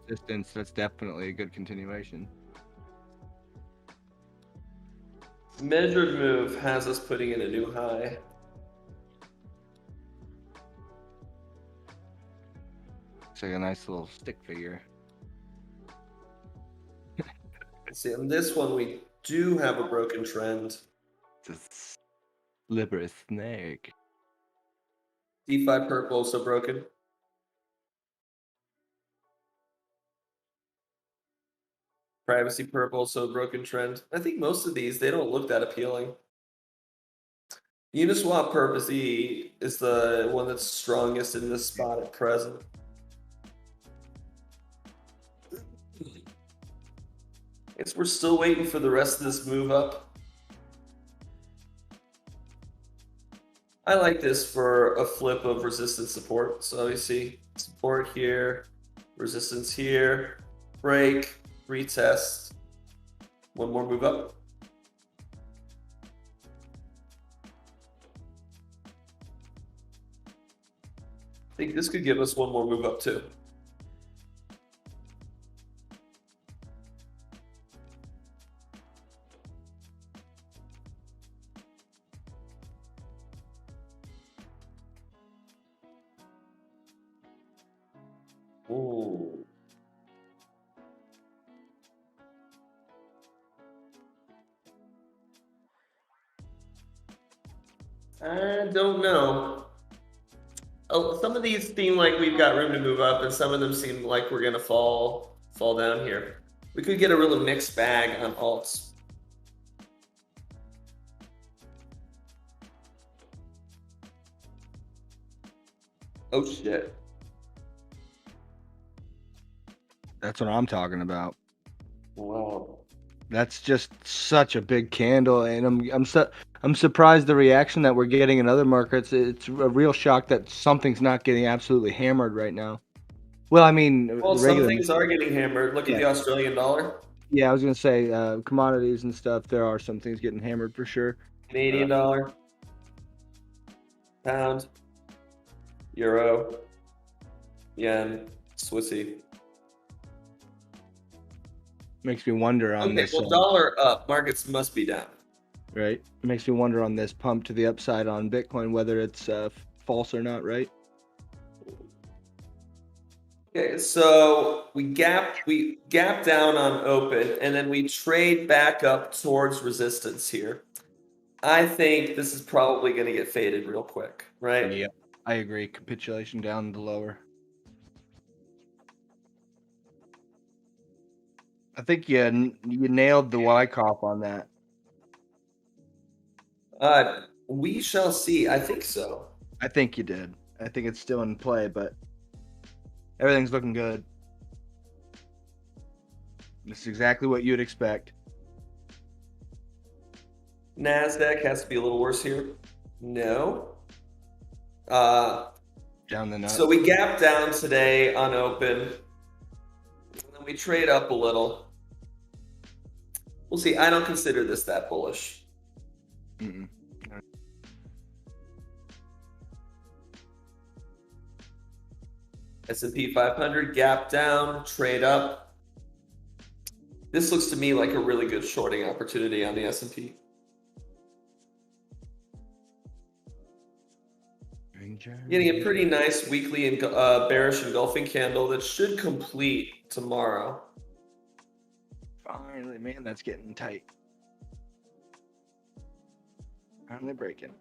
resistance, that's definitely a good continuation. Measured move has us putting in a new high. It's like a nice little stick figure. See, on this one, we do have a broken trend. It's a slippery snake. DeFi PERP also broken. Privacy PERP also a broken trend. I think most of these, they don't look that appealing. Uniswap PERP is the one that's strongest in this spot at present. Guess we're still waiting for the rest of this move up. I like this for a flip of resistance support. So you see support here, resistance here, break, retest, one more move up. I think this could give us one more move up too. Ooh. I don't know. Oh, some of these seem like we've got room to move up, and some of them seem like we're gonna fall down here. We could get a really mixed bag on alts. Oh shit. That's what I'm talking about. Wow. That's just such a big candle, and I'm surprised the reaction that we're getting in other markets. It's a real shock that something's not getting absolutely hammered right now. Well, I mean, Well, some things are getting hammered. Look at the Australian dollar. Yeah, I was gonna say commodities and stuff. There are some things getting hammered for sure. Canadian dollar, pound, euro, yen. Swissy. Makes me wonder on Okay, this. well, dollar up, markets must be down. Right. Makes me wonder on this pump to the upside on Bitcoin whether it's false or not. Right. Okay, so we gap down on open, and then we trade back up towards resistance here. I think this is probably going to get faded real quick, right? Yeah, I agree. Capitulation down the lower. I think you nailed the Wyckoff on that. We shall see. I think so. I think you did. I think it's still in play, but everything's looking good. This is exactly what you'd expect. NASDAQ has to be a little worse here. No. Down the nut. So we gap down today on open. And then we trade up a little. We'll see. I don't consider this that bullish. Mm-mm. S&P 500 gap down, trade up. This looks to me like a really good shorting opportunity on the S&P. Getting a pretty nice weekly and bearish engulfing candle that should complete tomorrow. Finally, man, that's getting tight. Finally breaking.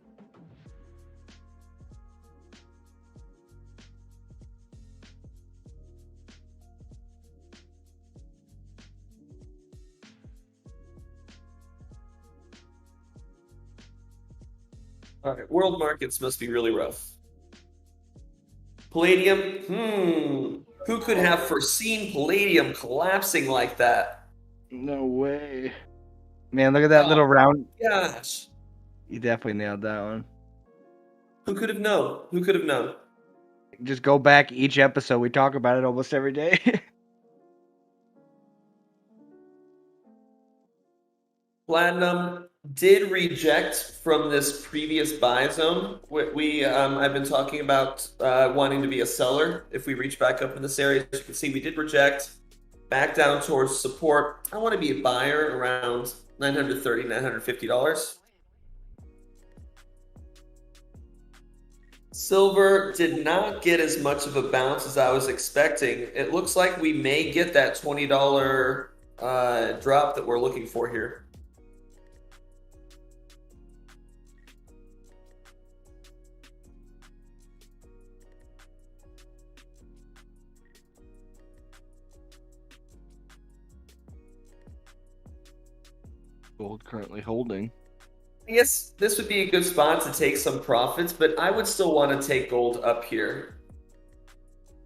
All right, world markets must be really rough. Palladium, who could have foreseen palladium collapsing like that? No way. Man, look at that little round. Gosh. You definitely nailed that one. Who could have known? Who could have known? Just go back each episode. We talk about it almost every day. Platinum did reject from this previous buy zone. I've been talking about wanting to be a seller if we reach back up in this area. As you can see, we did reject back down towards support. I want to be a buyer around $930, $950. Silver did not get as much of a bounce as I was expecting. It looks like we may get that $20 drop that we're looking for here. Gold currently holding. I guess this would be a good spot to take some profits, but I would still want to take gold up here.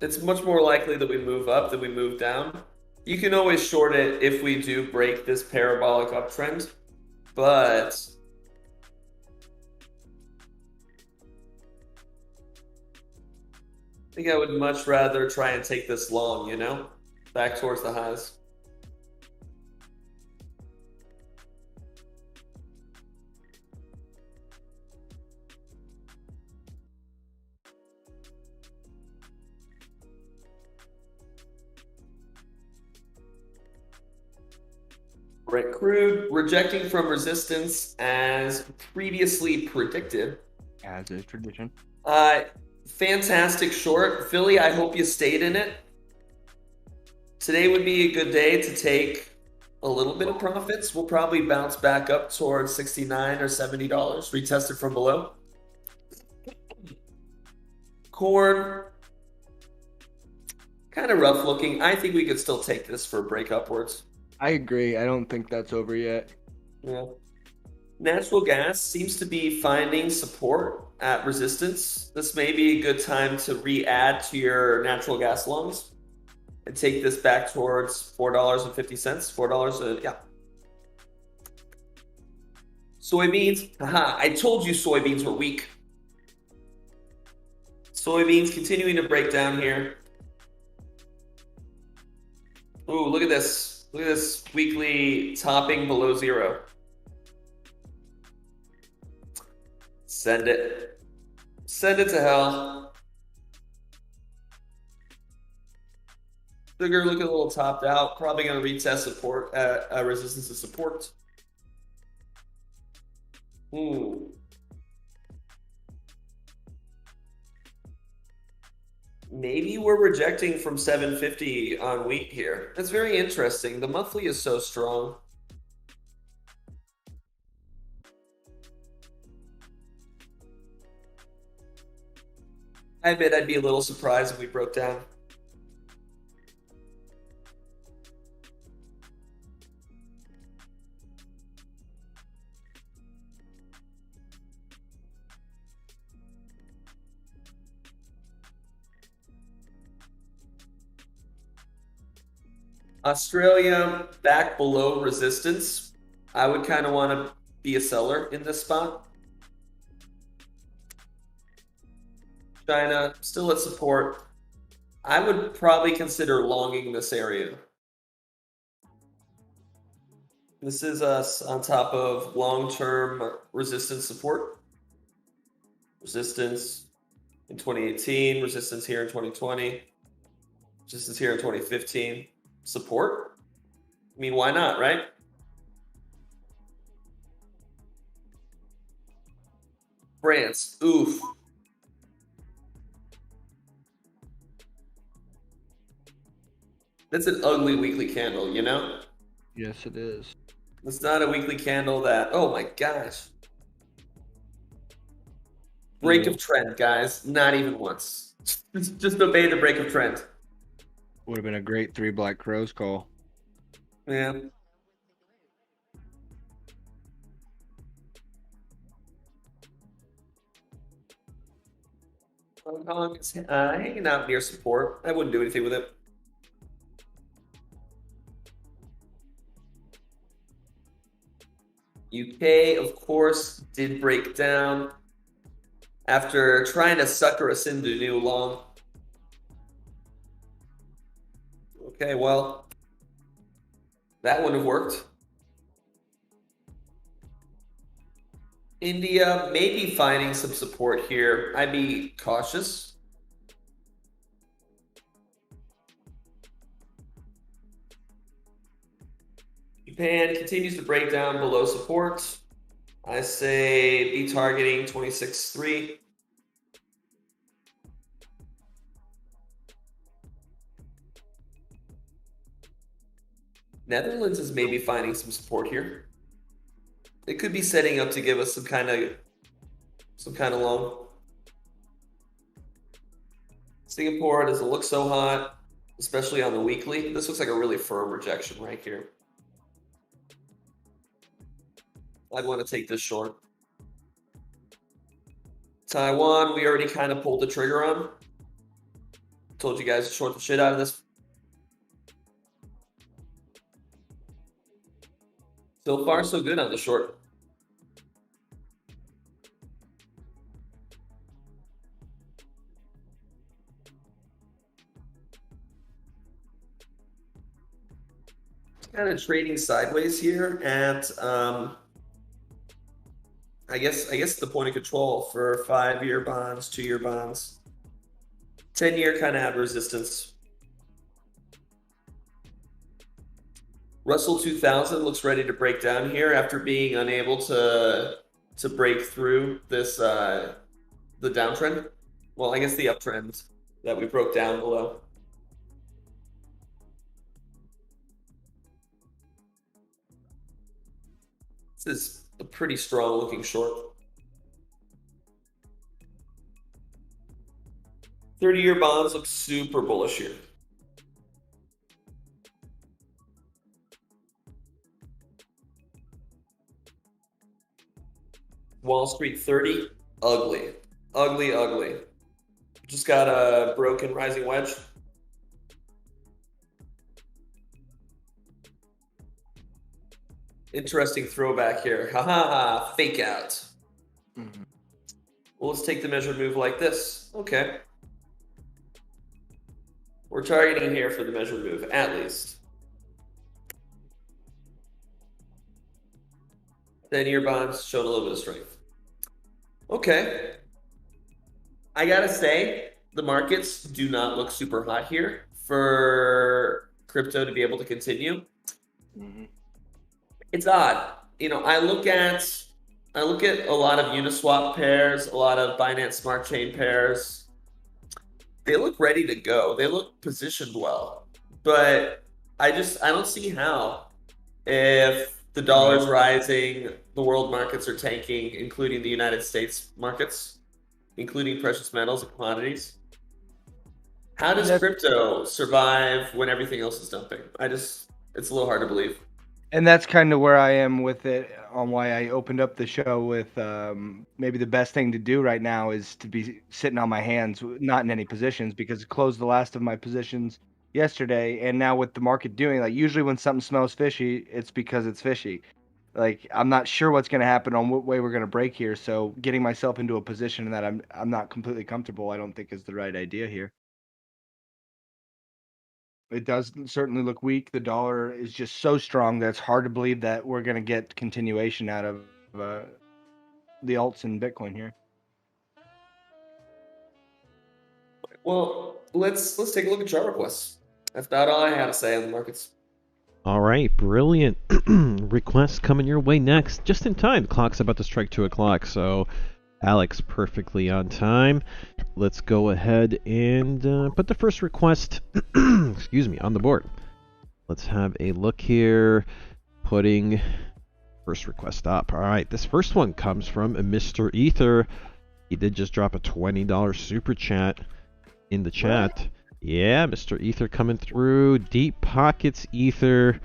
It's much more likely that we move up than we move down. You can always short it if we do break this parabolic uptrend, but I think I would much rather try and take this long, you know, back towards the highs. Brent crude rejecting from resistance as previously predicted. As is tradition. Fantastic short. Philly, I hope you stayed in it. Today would be a good day to take a little bit of profits. We'll probably bounce back up towards $69 or $70, retested from below. Corn, kind of rough looking. I think we could still take this for a break upwards. I agree. I don't think that's over yet. Yeah. Natural gas seems to be finding support at resistance. This may be a good time to re-add to your natural gas longs and take this back towards $4.50. $4, yeah. Soybeans, haha, I told you soybeans were weak. Soybeans continuing to break down here. Ooh, look at this. Look at this weekly topping below zero. Send it. Send it to hell. Sugar looking a little topped out. Probably going to retest support at resistance to support. Maybe we're rejecting from 750 on wheat here. That's very interesting. The monthly is so strong. I admit I'd be a little surprised if we broke down. Australia back below resistance. I would kind of want to be a seller in this spot. China still at support. I would probably consider longing this area. This is us on top of long-term resistance support. Resistance in 2018, resistance here in 2020, resistance here in 2015. Support? I mean, why not, right? France, oof. That's an ugly weekly candle, you know? Yes, it is. It's not a weekly candle that, oh my gosh. Break of trend, guys. Not even once. Just obey the break of trend. Would have been a great 3 Black Crows call. Yeah. Hong Kong is hanging out near support. I wouldn't do anything with it. UK, of course, did break down after trying to sucker us into new long. Okay, well, that wouldn't have worked. India may be finding some support here. I'd be cautious. Japan continues to break down below support. I say be targeting 26.3. Netherlands is maybe finding some support here. It could be setting up to give us some kind of long. Singapore doesn't look so hot, especially on the weekly. This looks like a really firm rejection right here. I'd want to take this short. Taiwan, we already kind of pulled the trigger on. Told you guys to short the shit out of this. So far, so good on the short. Kind of trading sideways here at I guess the point of control for 5-year bonds, 2-year bonds. 10-year kind of have resistance. Russell 2000 looks ready to break down here after being unable to break through this the downtrend. Well, I guess the uptrend that we broke down below. This is a pretty strong looking short. 30-year bonds look super bullish here. Wall Street 30, ugly. Ugly, ugly. Just got a broken rising wedge. Interesting throwback here. Ha ha ha, fake out. Well, let's take the measured move like this. Okay. We're targeting here for the measured move, at least. 10-year bonds showing a little bit of strength. Okay. I gotta say, the markets do not look super hot here. for crypto to be able to continue. Mhm. It's odd. You know, I look at a lot of Uniswap pairs, a lot of Binance Smart Chain pairs. They look ready to go. They look positioned well. But I don't see how. If the dollar's rising, the world markets are tanking, including the United States markets, including precious metals and commodities. How does crypto survive when everything else is dumping? It's a little hard to believe. And that's kind of where I am with it, on why I opened up the show with maybe the best thing to do right now is to be sitting on my hands, not in any positions, because I closed the last of my positions yesterday. And now with the market doing, like, usually when something smells fishy, it's because it's fishy. Like, I'm not sure what's going to happen on what way we're going to break here. So getting myself into a position that I'm not completely comfortable, I don't think is the right idea here. It does certainly look weak. The dollar is just so strong that it's hard to believe that we're going to get continuation out of the alts and Bitcoin here. Well, let's take a look at chart requests. That's about all I have to say on the markets. All right, brilliant. Requests coming your way next, just in time. The clock's about to strike 2 o'clock, so Alex, perfectly on time. Let's go ahead and put the first request, excuse me, on the board. Let's have a look here. Putting first request up. All right, this first one comes from Mr. Ether. He did just drop a $20 super chat in the chat. What? Yeah, Mr. Ether coming through. Deep pockets, Ether.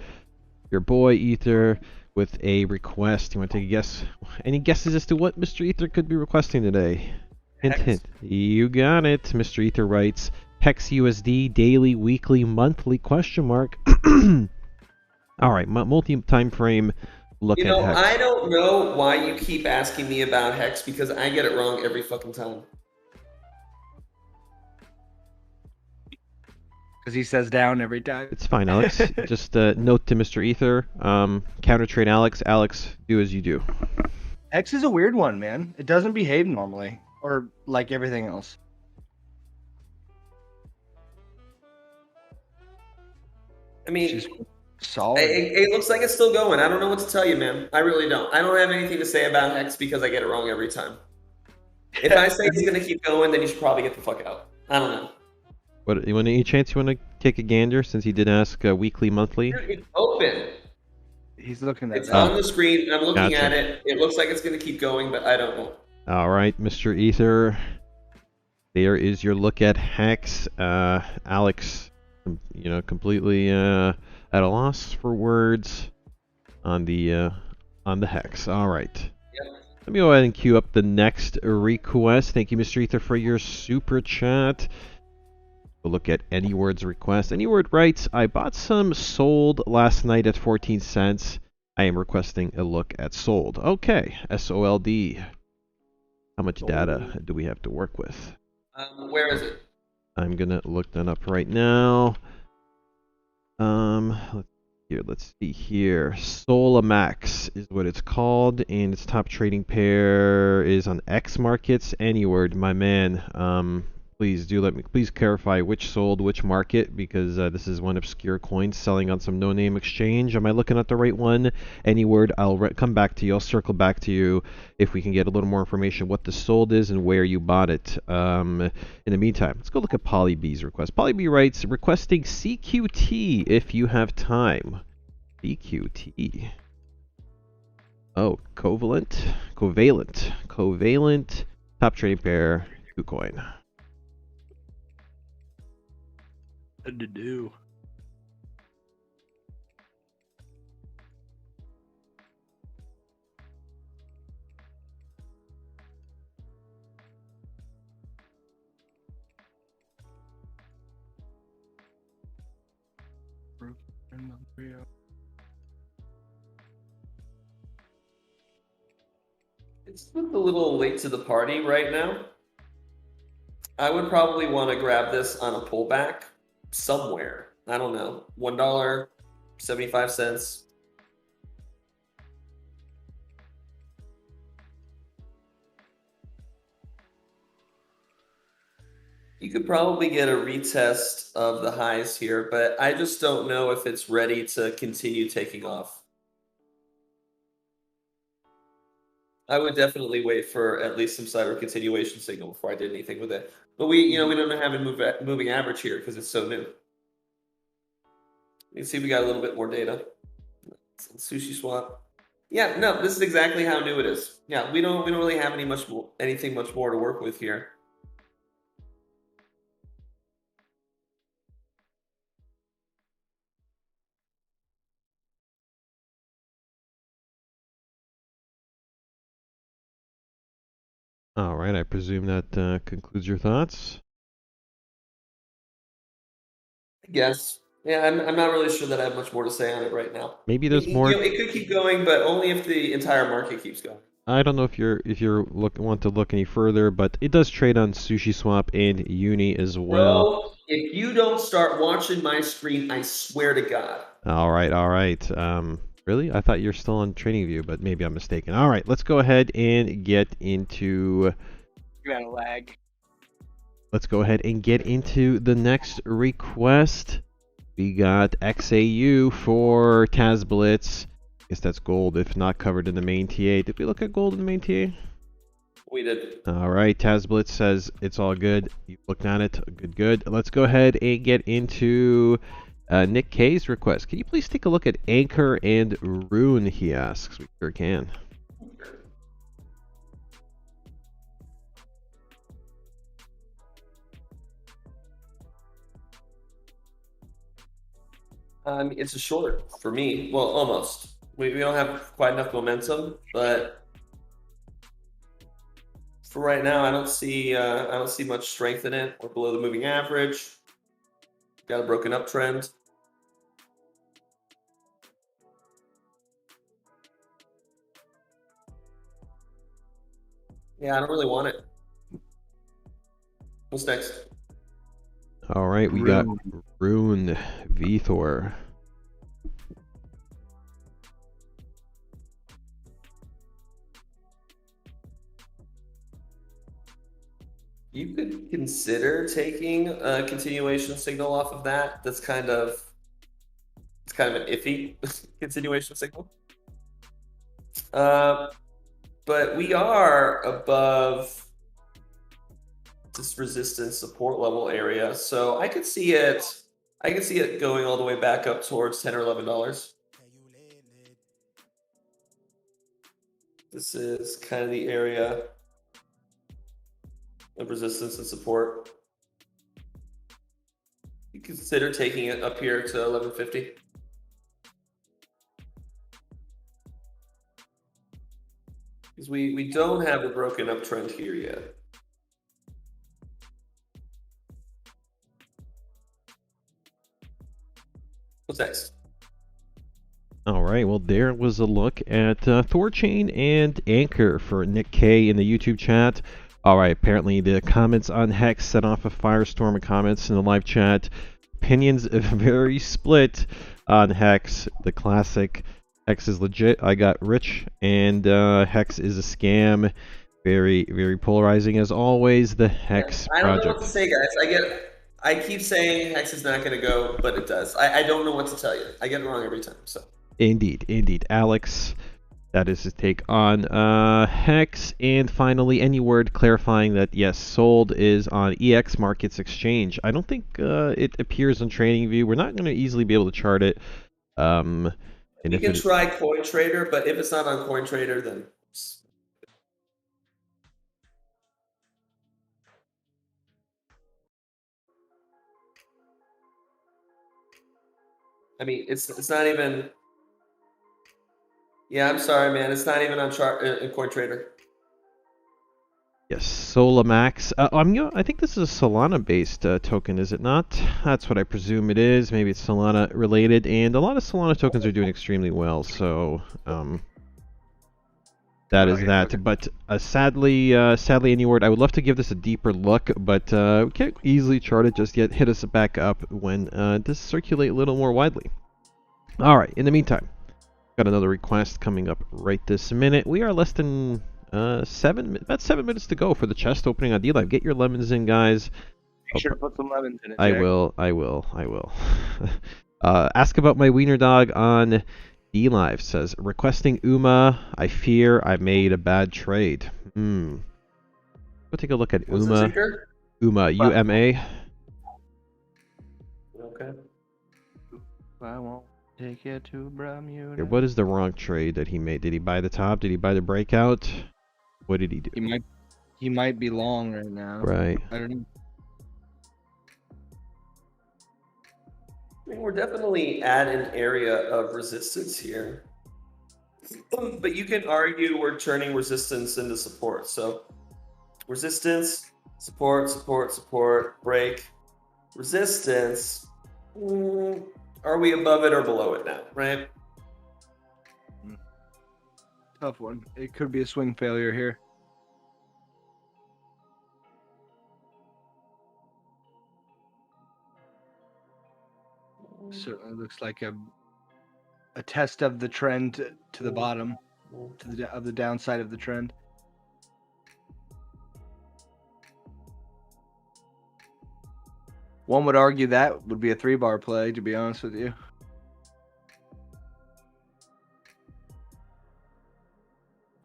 Your boy, Ether, with a request. You want to take a guess? Any guesses as to what Mr. Ether could be requesting today? Hint, hint. You got it. Mr. Ether writes, Hex USD, daily, weekly, monthly, question mark. All right, multi-time frame look at Hex. I don't know why you keep asking me about Hex, because I get it wrong every fucking time. Because he says down every time. It's fine, Alex. Just note to Mr. Ether, counter trade Alex. Alex, do as you do. Hex is a weird one, man. It doesn't behave normally, or like everything else. I mean, solid. It looks like it's still going. I don't know what to tell you, man. I really don't. I don't have anything to say about Hex because I get it wrong every time. If I say he's going to keep going, then you should probably get the fuck out. I don't know. What, you want any chance you want to take a gander, since he did ask weekly, monthly? Dude, it's open. He's looking at it. It's on the screen. I'm looking at it. It looks like it's going to keep going, but I don't know. All right, Mr. Ether. There is your look at Hex. Alex, completely at a loss for words on the Hex. All right. Yep. Let me go ahead and queue up the next request. Thank you, Mr. Ether, for your super chat. We'll look at Anyword's request. Anyword writes, I bought some sold last night at 14 cents. I am requesting a look at sold. Okay, SOLD. How much data do we have to work with? Where is it? I'm going to look that up right now. Let's see here. Solamax is what it's called, and its top trading pair is on X Markets. Anyword, my man. Please clarify which sold, which market, because this is one obscure coin selling on some no-name exchange. Am I looking at the right one? Anyword, I'll come back to you. I'll circle back to you if we can get a little more information what the sold is and where you bought it. In the meantime, let's go look at PolyB's request. PolyB writes, requesting CQT if you have time. CQT. Oh, covalent, top trading pair, KuCoin. To do. It's a little late to the party right now. I would probably want to grab this on a pullback somewhere. I don't know. $1.75. You could probably get a retest of the highs here, but I just don't know if it's ready to continue taking off. I would definitely wait for at least some sort of continuation signal before I did anything with it. But we don't have a moving average here because it's so new. You can see we got a little bit more data. Sushi swap. Yeah, no, this is exactly how new it is. Yeah, we don't really have anything much more to work with here. All right, I presume that concludes your thoughts. Yes. Yeah, I'm not really sure that I have much more to say on it right now. Maybe there's more. It could keep going, but only if the entire market keeps going. I don't know if you're want to look any further, but it does trade on Sushi Swap and Uni as well. Bro, if you don't start watching my screen, I swear to God. All right, all right. Really? I thought you're still on TradingView, but maybe I'm mistaken. All right, let's go ahead and get into. You got a lag. Let's go ahead and get into the next request. We got XAU for TASBlitz. I guess that's gold if not covered in the main TA. Did we look at gold in the main TA? We did. All right, TASBlitz says it's all good. You looked at it. Good, good. Let's go ahead and get into Nick K's request. Can you please take a look at ANKR and RUNE, he asks. We sure can. It's a short for me. Well, almost. We don't have quite enough momentum, but for right now, I don't see much strength in it. We're below the moving average. Got a broken uptrend. Yeah, I don't really want it. What's next? All right, we got RUNE VThor. You could consider taking a continuation signal off of that. It's kind of an iffy continuation signal. But we are above this resistance support level area, so I could see it going all the way back up towards $10 or $11. This is kind of the area of resistance and support. You consider taking it up here to 1150. Because we don't have a broken uptrend here yet. What's next? All right, well, there was a look at Thorchain and ANKR for Nick K in the YouTube chat. All right, apparently the comments on Hex set off a firestorm of comments in the live chat. Opinions very split on Hex. The classic Hex is legit, I got rich, and Hex is a scam. Very, very polarizing as always, the Hex project. I don't know what to say, guys. I keep saying Hex is not going to go, but it does. I don't know what to tell you. I get it wrong every time. So. Indeed, indeed. Alex, that is his take on Hex. And finally, any word clarifying that, yes, sold is on EX Markets Exchange. I don't think it appears on TradingView. We're not going to easily be able to chart it. You can try CoinTrader, but if it's not on CoinTrader, then... I mean, it's not even... Yeah, I'm sorry, man. It's not even on CoinTrader. Yes, Solamax. I think this is a Solana-based token, is it not? That's what I presume it is. Maybe it's Solana related, and a lot of Solana tokens are doing extremely well. So that is that. Okay. But sadly, any word. I would love to give this a deeper look, but we can't easily chart it just yet. Hit us back up when this circulate a little more widely. All right. In the meantime, got another request coming up right this minute. We are less than about 7 minutes to go for the chest opening on D-Live. Get your lemons in, guys. Make sure to put some lemons in it. I Jack. will. Ask about my wiener dog on DLive. Says requesting UMA. I fear I made a bad trade. Go take a look at What's the UMA. ticker? UMA. UMA. Okay. I won't take you to Bermuda. Here, what is the wrong trade that he made? Did he buy the top? Did he buy the breakout? What did he do? He might be long right now. Right. I don't know. I mean, we're definitely at an area of resistance here. But you can argue we're turning resistance into support. So resistance, support, support, support, break, resistance. Are we above it or below it now, right? Tough one. It could be a swing failure here. Certainly looks like a test of the trend to the bottom, of the downside of the trend. One would argue that would be a 3-bar play, to be honest with you.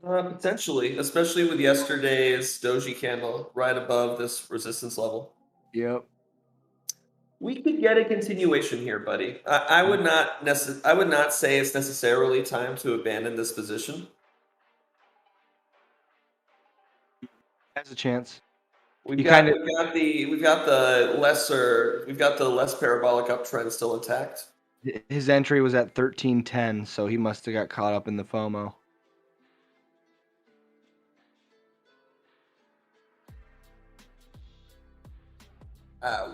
Potentially, especially with yesterday's doji candle right above this resistance level. Yep. We could get a continuation here, buddy. I would not say it's necessarily time to abandon this position. Has a chance. We've got the less parabolic uptrend still intact. His entry was at 13.10, so he must have got caught up in the FOMO.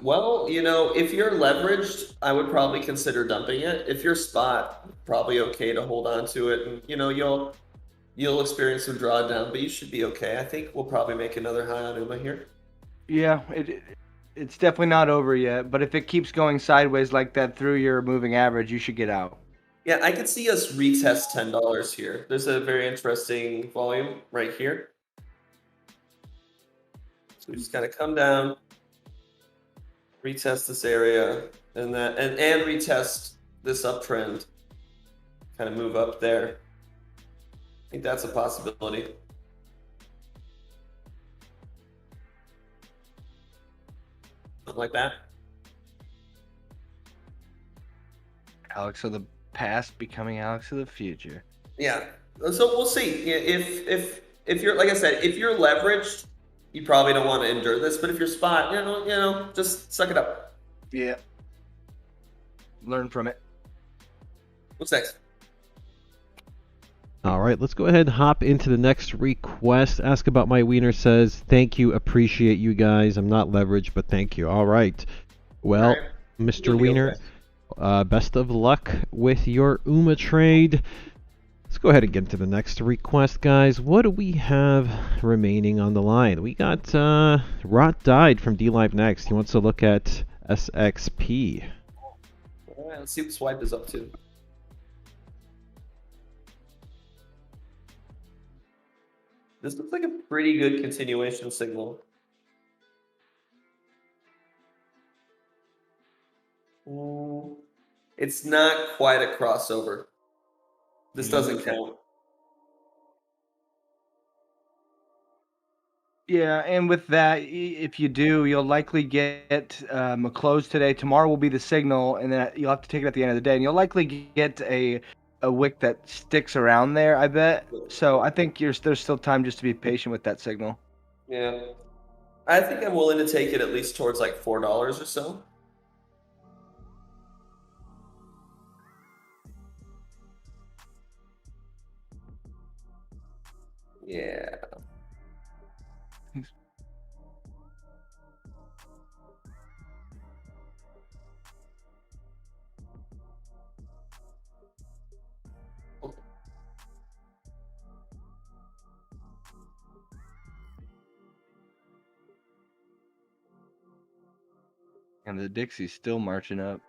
Well, if you're leveraged, I would probably consider dumping it. If you're spot, probably okay to hold on to it, and you'll experience some drawdown, but you should be okay. I think we'll probably make another high on UMA here. Yeah, it's definitely not over yet, but if it keeps going sideways like that through your moving average, you should get out. Yeah, I could see us retest $10 here. There's a very interesting volume right here. So we just gotta come down, retest this area, and retest this uptrend. Kind of move up there. I think that's a possibility. Something like that. Alex of the past becoming Alex of the future. Yeah. So we'll see. If you're, like I said, if you're leveraged, you probably don't want to endure this. But if you're spot, just suck it up. Yeah. Learn from it. What's next? All right, let's go ahead and hop into the next request. Ask about my wiener says, thank you, appreciate you guys. I'm not leveraged, but thank you. All right. Well, All right. Mr. Wiener, best of luck with your UMA trade. Let's go ahead and get into the next request, guys. What do we have remaining on the line? We got Rot Died from DLive next. He wants to look at SXP. All right, let's see what Swipe is up to. This looks like a pretty good continuation signal. It's not quite a crossover. This doesn't count. Yeah, and with that, if you do, you'll likely get a close today. Tomorrow will be the signal, and then you'll have to take it at the end of the day, and you'll likely get a wick that sticks around there, I bet. So I think there's still time just to be patient with that signal. Yeah. I think I'm willing to take it at least towards like $4 or so. Yeah. And the Dixie's still marching up.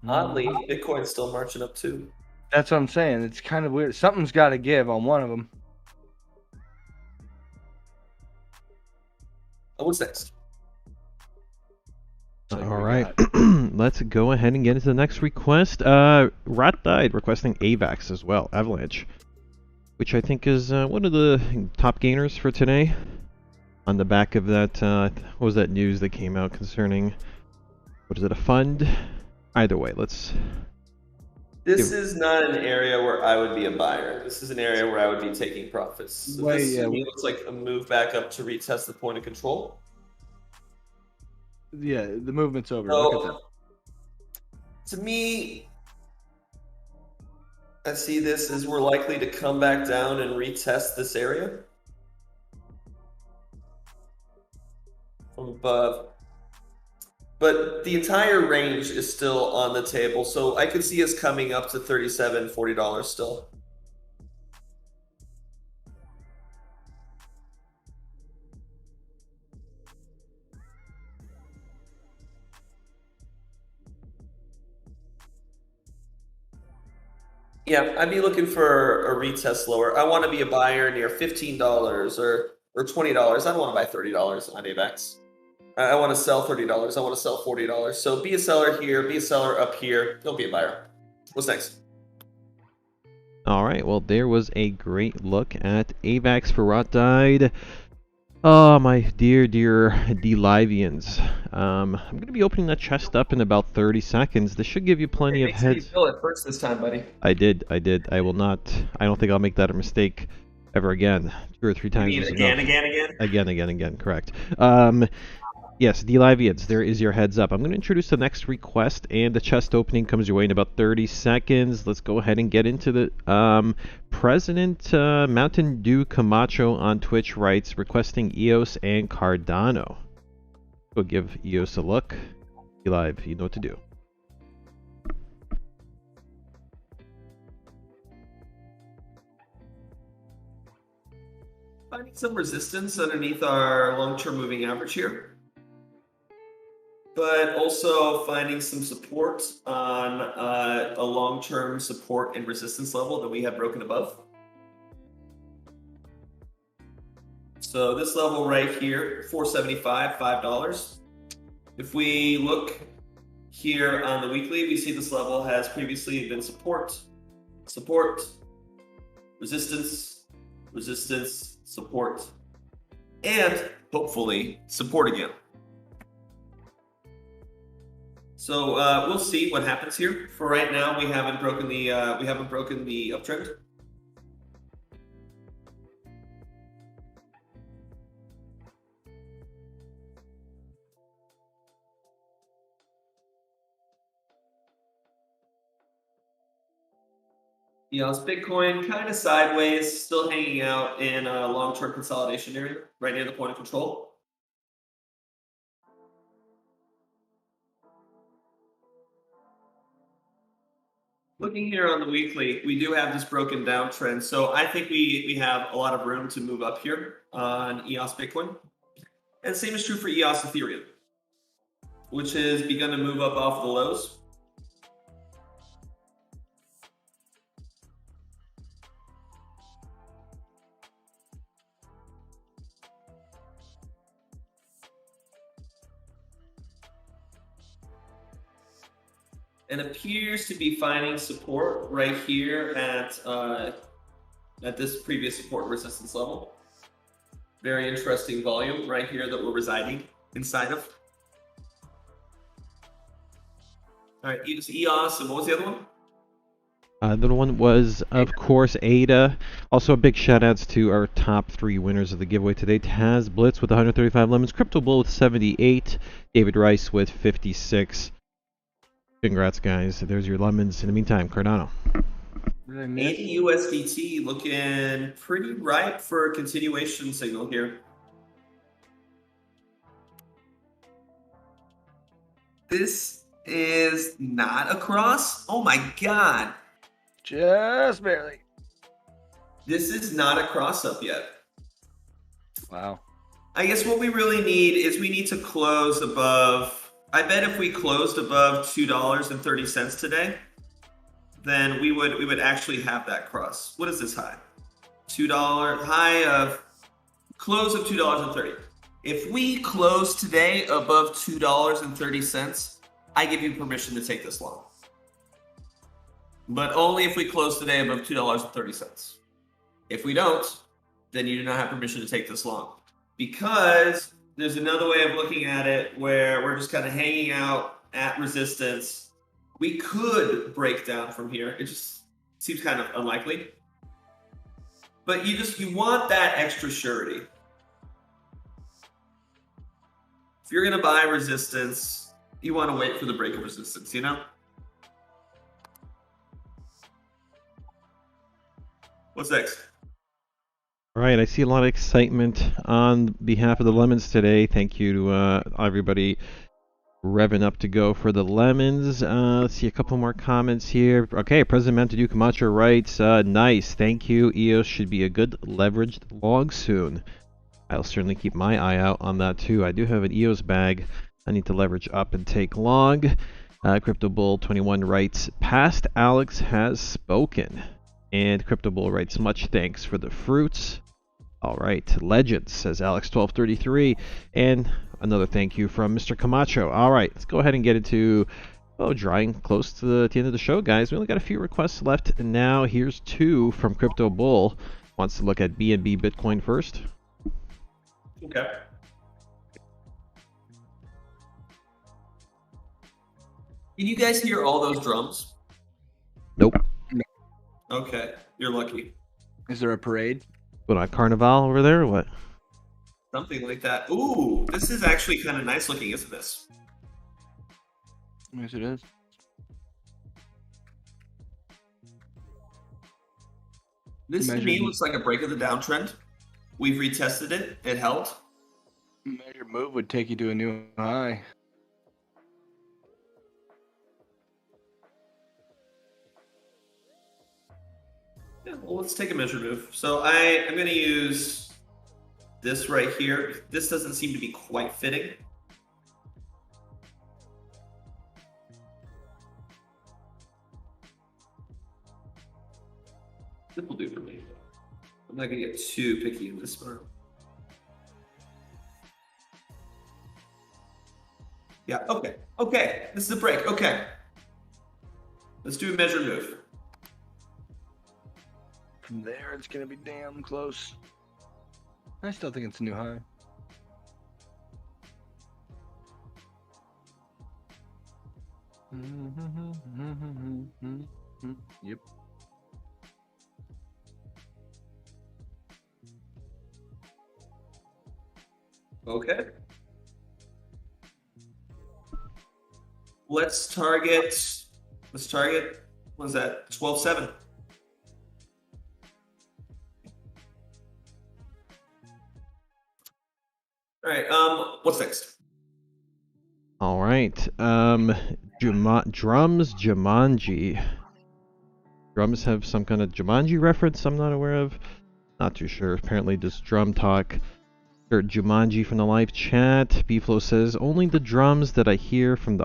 Oddly, Bitcoin's still marching up too. That's what I'm saying. It's kind of weird. Something's got to give on one of them. Oh, what's next? All right, let's go ahead and get into the next request. Rat died requesting AVAX as well, Avalanche, which I think is one of the top gainers for today. On the back of that, what was that news that came out concerning, what is it, a fund? Either way, let's... This is not an area where I would be a buyer. This is an area where I would be taking profits. So this to me looks like a move back up to retest the point of control. Yeah, the movement's over. So, look at that. To me, I see this as we're likely to come back down and retest this area from above. But the entire range is still on the table, so I could see us coming up to $37, $40 still. Yeah, I'd be looking for a retest lower. I want to be a buyer near $15 or $20. I don't want to buy $30 on AVAX. I want to sell $30. I want to sell $40. So be a seller here, be a seller up here. Don't be a buyer. What's next? All right, well, there was a great look at AVAX for Rot Died. Oh, my dear D-Livians. I'm going to be opening that chest up in about 30 seconds. This should give you plenty of heads. You fill it first this time, buddy. I did. I will not. I don't think I'll make that a mistake ever again. 2 or 3 times. You mean again? Correct. Yes, D-Livians, there is your heads up. I'm going to introduce the next request, and the chest opening comes your way in about 30 seconds. Let's go ahead and get into the... President Mountain Dew Camacho on Twitch writes, requesting EOS and Cardano. Go give EOS a look. D-Live, you know what to do. Finding some resistance underneath our long-term moving average here, but also finding some support on a long-term support and resistance level that we have broken above. So this level right here, $4.75, $5. If we look here on the weekly, we see this level has previously been support, support, resistance, resistance, support, and hopefully support again. So we'll see what happens here. For right now, we haven't broken the uptrend. EOS Bitcoin kind of sideways, still hanging out in a long-term consolidation area, right near the point of control. Looking here on the weekly, we do have this broken down trend, so I think we have a lot of room to move up here on EOS Bitcoin. And the same is true for EOS Ethereum, which has begun to move up off the lows. And appears to be finding support right here at this previous support resistance level. Very interesting volume right here that we're residing inside of. All right, EOS, and what was the other one? The other one was, of course, ADA. Also, a big shout outs to our top 3 winners of the giveaway today. Taz Blitz with 135 lemons, Crypto Bull with 78, David Rice with 56. Congrats, guys. There's your lemons. In the meantime, Cardano. USDT looking pretty ripe for a continuation signal here. This is not a cross. Oh my God. Just barely. This is not a cross up yet. Wow. I guess what we really need is we need to close above. I bet if we closed above $2.30 today, then we would actually have that cross. What is this high? $2 high of close of $2.30. If we close today above $2.30, I give you permission to take this long. But only if we close today above $2.30. If we don't, then you do not have permission to take this long. Because there's another way of looking at it where we're just kind of hanging out at resistance. We could break down from here. It just seems kind of unlikely. But you want that extra surety. If you're gonna buy resistance, you want to wait for the break of resistance, you know? What's next? All right, I see a lot of excitement on behalf of the lemons today. Thank you to everybody revving up to go for the lemons. Let's see a couple more comments here. Okay, President Mantadu Camacho writes, nice, thank you. EOS should be a good leveraged long soon. I'll certainly keep my eye out on that too. I do have an EOS bag. I need to leverage up and take long. Crypto Bull 21 writes, past Alex has spoken. And Crypto Bull writes, much thanks for the fruits. All right, Legends, says Alex1233. And another thank you from Mr. Camacho. All right, let's go ahead and get into, drawing close to the end of the show, guys. We only got a few requests left. And now here's two from Crypto Bull. Wants to look at BNB Bitcoin first. Okay. Can you guys hear all those drums? Nope. Okay, you're lucky. Is there a parade? What, a carnival over there or what? Something like that. Ooh, this is actually kind of nice looking, isn't this? Yes, it is. This to me looks like a break of the downtrend. We've retested it. It held. Measured move would take you to a new high. Yeah, well, let's take a measured move. So I'm going to use this right here. This doesn't seem to be quite fitting. This will do for me. I'm not going to get too picky in this part. Yeah, okay. Okay, this is a break. Okay. Let's do a measured move. From there, it's going to be damn close. I still think it's a new high. Yep. Okay. Let's target, what is that? 12.7. All right, what's next? All right, Drums Jumanji. Drums have some kind of Jumanji reference I'm not aware of. Not too sure. Apparently just drum talk. Jumanji from the live chat. Bflow says, only the drums that I hear from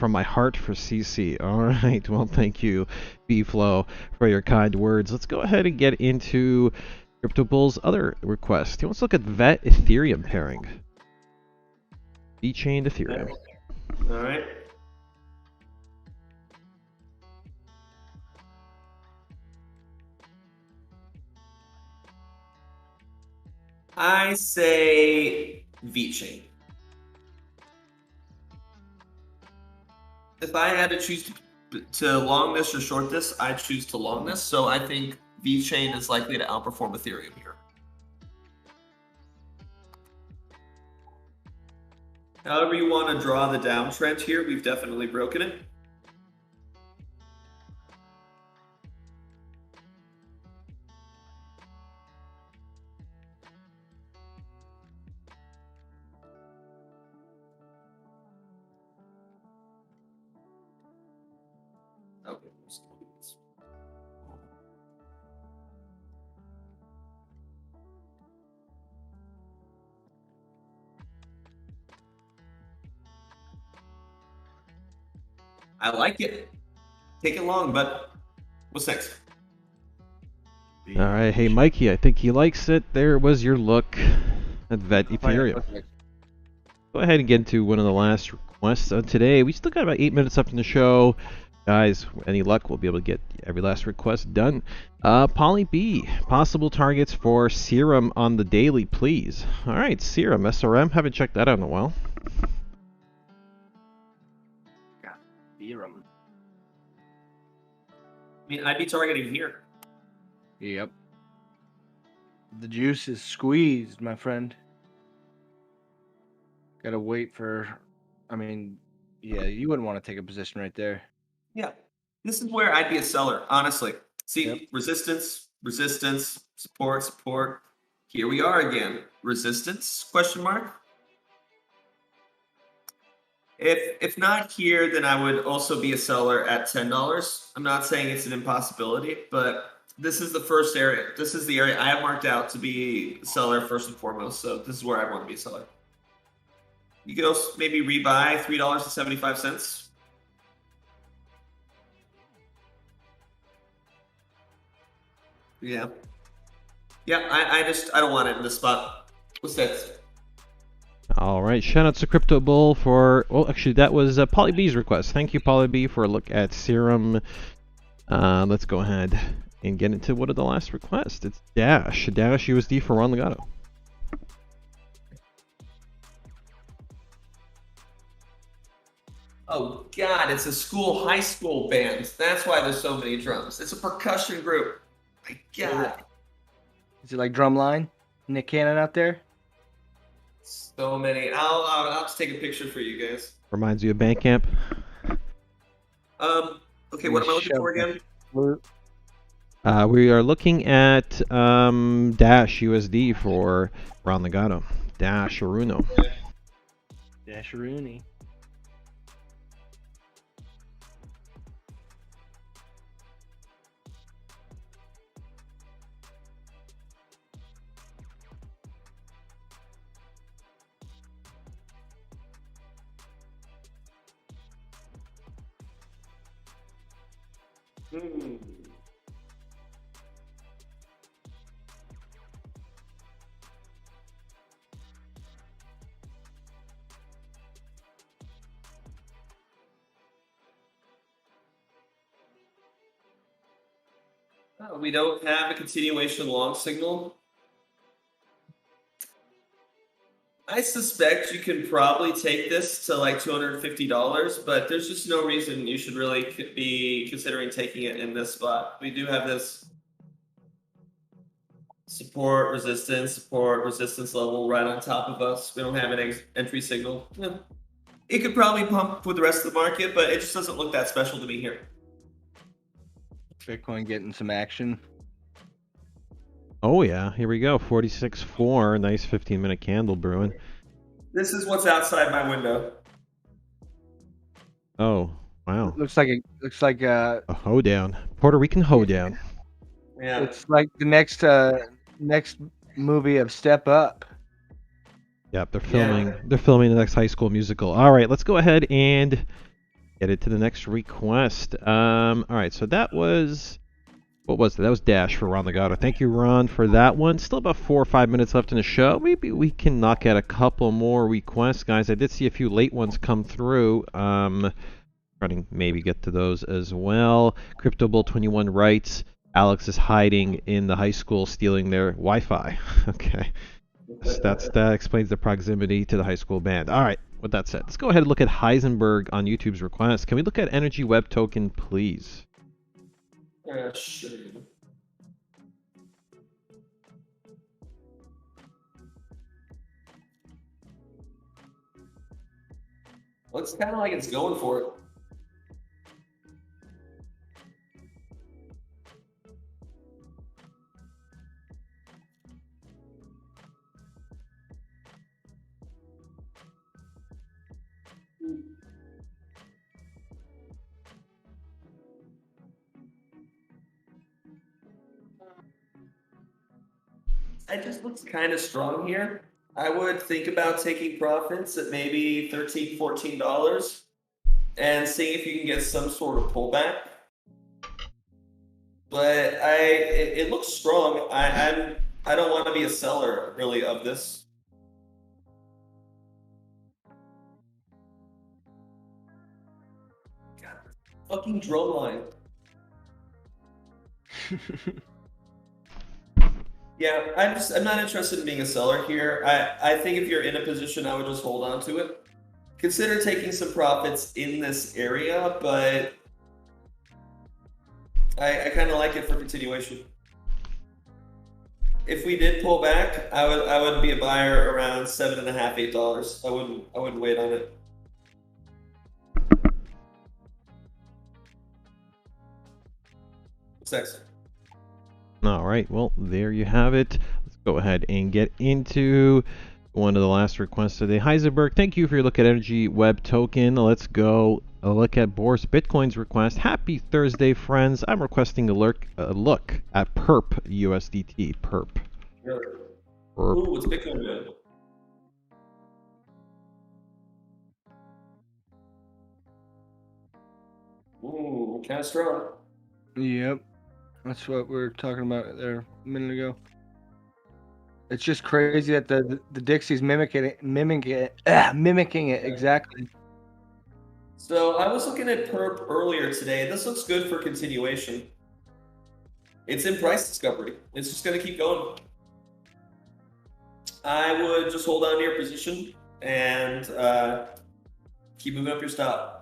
my heart for CC. All right, well, thank you, Bflow, for your kind words. Let's go ahead and get into Crypto Bull's other request. He wants to look at VET Ethereum pairing. VeChain Ethereum. All right. I say VeChain. If I had to choose to long this or short this, I'd choose to long this. So I think VeChain is likely to outperform Ethereum here. However you want to draw the downtrend here, we've definitely broken it. Okay. I like it. Take it long, but What's next? All right, hey Mikey, I think he likes it. There was your look at Vet Ethereum. Go ahead and get into one of the last requests of today. We still got about 8 minutes left in the show. Guys, any luck, we'll be able to get every last request done. Polly B, possible targets for Serum on the daily, please. All right, Serum, SRM, haven't checked that out in a while. Serum. I mean, I'd be targeting here. Yep. The juice is squeezed, my friend. Gotta wait for. I mean, yeah, you wouldn't want to take a position right there. Yeah. This is where I'd be a seller, honestly. See, Yep. resistance, resistance, support, support. Here we are again. Resistance, question mark. If not here, then I would also be a seller at $10. I'm not saying it's an impossibility, but this is the first area. This is the area I have marked out to be a seller first and foremost. So this is where I want to be a seller. You could also maybe rebuy $3.75. Yeah. Yeah, I don't want it in this spot. What's that? All right, shout out to Crypto Bull for, well, actually, that was Polly B's request. Thank you, Polly B, for a look at Serum. Let's go ahead and get into one of the last requests. It's Dash USD for Ron Legato. Oh God, it's a high school band. That's why there's so many drums. It's a percussion group. My God. Is it like Drumline? Nick Cannon out there? So many. I'll just take a picture for you guys. Reminds you of Bandcamp. Okay, what am I looking for again? We are looking at Dash USD for Ron Legato. Dash RUNE. Dash RUNE. We don't have a continuation long signal. I suspect you can probably take this to like $250, but there's just no reason you should really be considering taking it in this spot. We do have this support, resistance level right on top of us. We don't have an entry signal. Yeah. It could probably pump with the rest of the market, but it just doesn't look that special to me here. Bitcoin getting some action. Oh yeah, here we go. 46.4, nice 15-minute candle brewing. This is what's outside my window. Oh wow. Looks like A hoedown. Puerto Rican hoedown. Yeah. it's like the next movie of Step Up. Yep, they're filming the next High School Musical. All right, let's go ahead and get it to the next request. All right, so that was, what was it? That was Dash for Ron Legato. Thank you, Ron, for that one. Still about 4 or 5 minutes left in the show. Maybe we can knock out a couple more requests, guys. I did see a few late ones come through. Trying to maybe get to those as well. Crypto Bull 21 writes, Alex is hiding in the high school stealing their Wi-Fi. Okay. That explains the proximity to the high school band. All right, with that said, let's go ahead and look at Heisenberg on YouTube's request. Can we look at Energy Web Token, please? Sure. Looks kind of like it's going for it. It just looks kind of strong here. I would think about taking profits at maybe $13, $14 and seeing if you can get some sort of pullback. but it looks strong. I don't want to be a seller really of this. God, fucking drone line. Yeah, I'm not interested in being a seller here. I think if you're in a position, I would just hold on to it. Consider taking some profits in this area, but I kind of like it for continuation. If we did pull back, I would be a buyer around $7.5, $8. I wouldn't wait on it. What's next? All right, well, there you have it. Let's go ahead and get into one of the last requests today. Heisenberg, thank you for your look at Energy Web Token. Let's go a look at Boris Bitcoin's request. Happy Thursday, friends. I'm requesting a look at PERP USDT. PERP. Really? PERP. Ooh, what's Bitcoin doing? Ooh, kind of strong. Yep. That's what we were talking about there a minute ago. It's just crazy that the Dixie's mimicking it exactly. So I was looking at PERP earlier today. This looks good for continuation. It's in price discovery. It's just going to keep going. I would just hold on to your position and keep moving up your stop.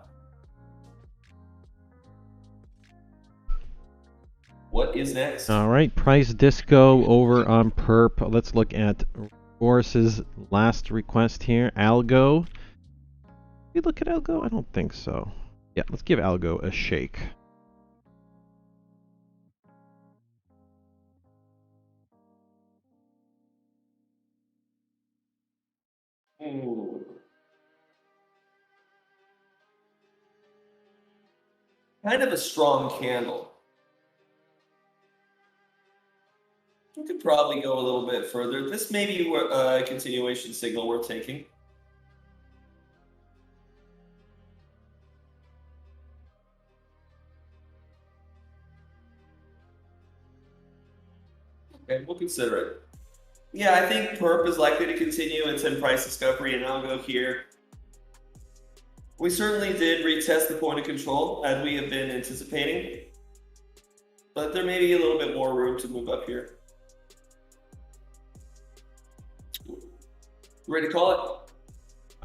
What is next? All right, price disco over on PERP. Let's look at Boris's last request here. ALGO. Did we look at ALGO? I don't think so. Yeah, let's give ALGO a shake. Ooh. Kind of a strong candle. We could probably go a little bit further. This may be a continuation signal worth taking. Okay, we'll consider it. Yeah, I think PERP is likely to continue. It's in price discovery, and I'll go here. We certainly did retest the point of control as we have been anticipating, but there may be a little bit more room to move up here. Ready to call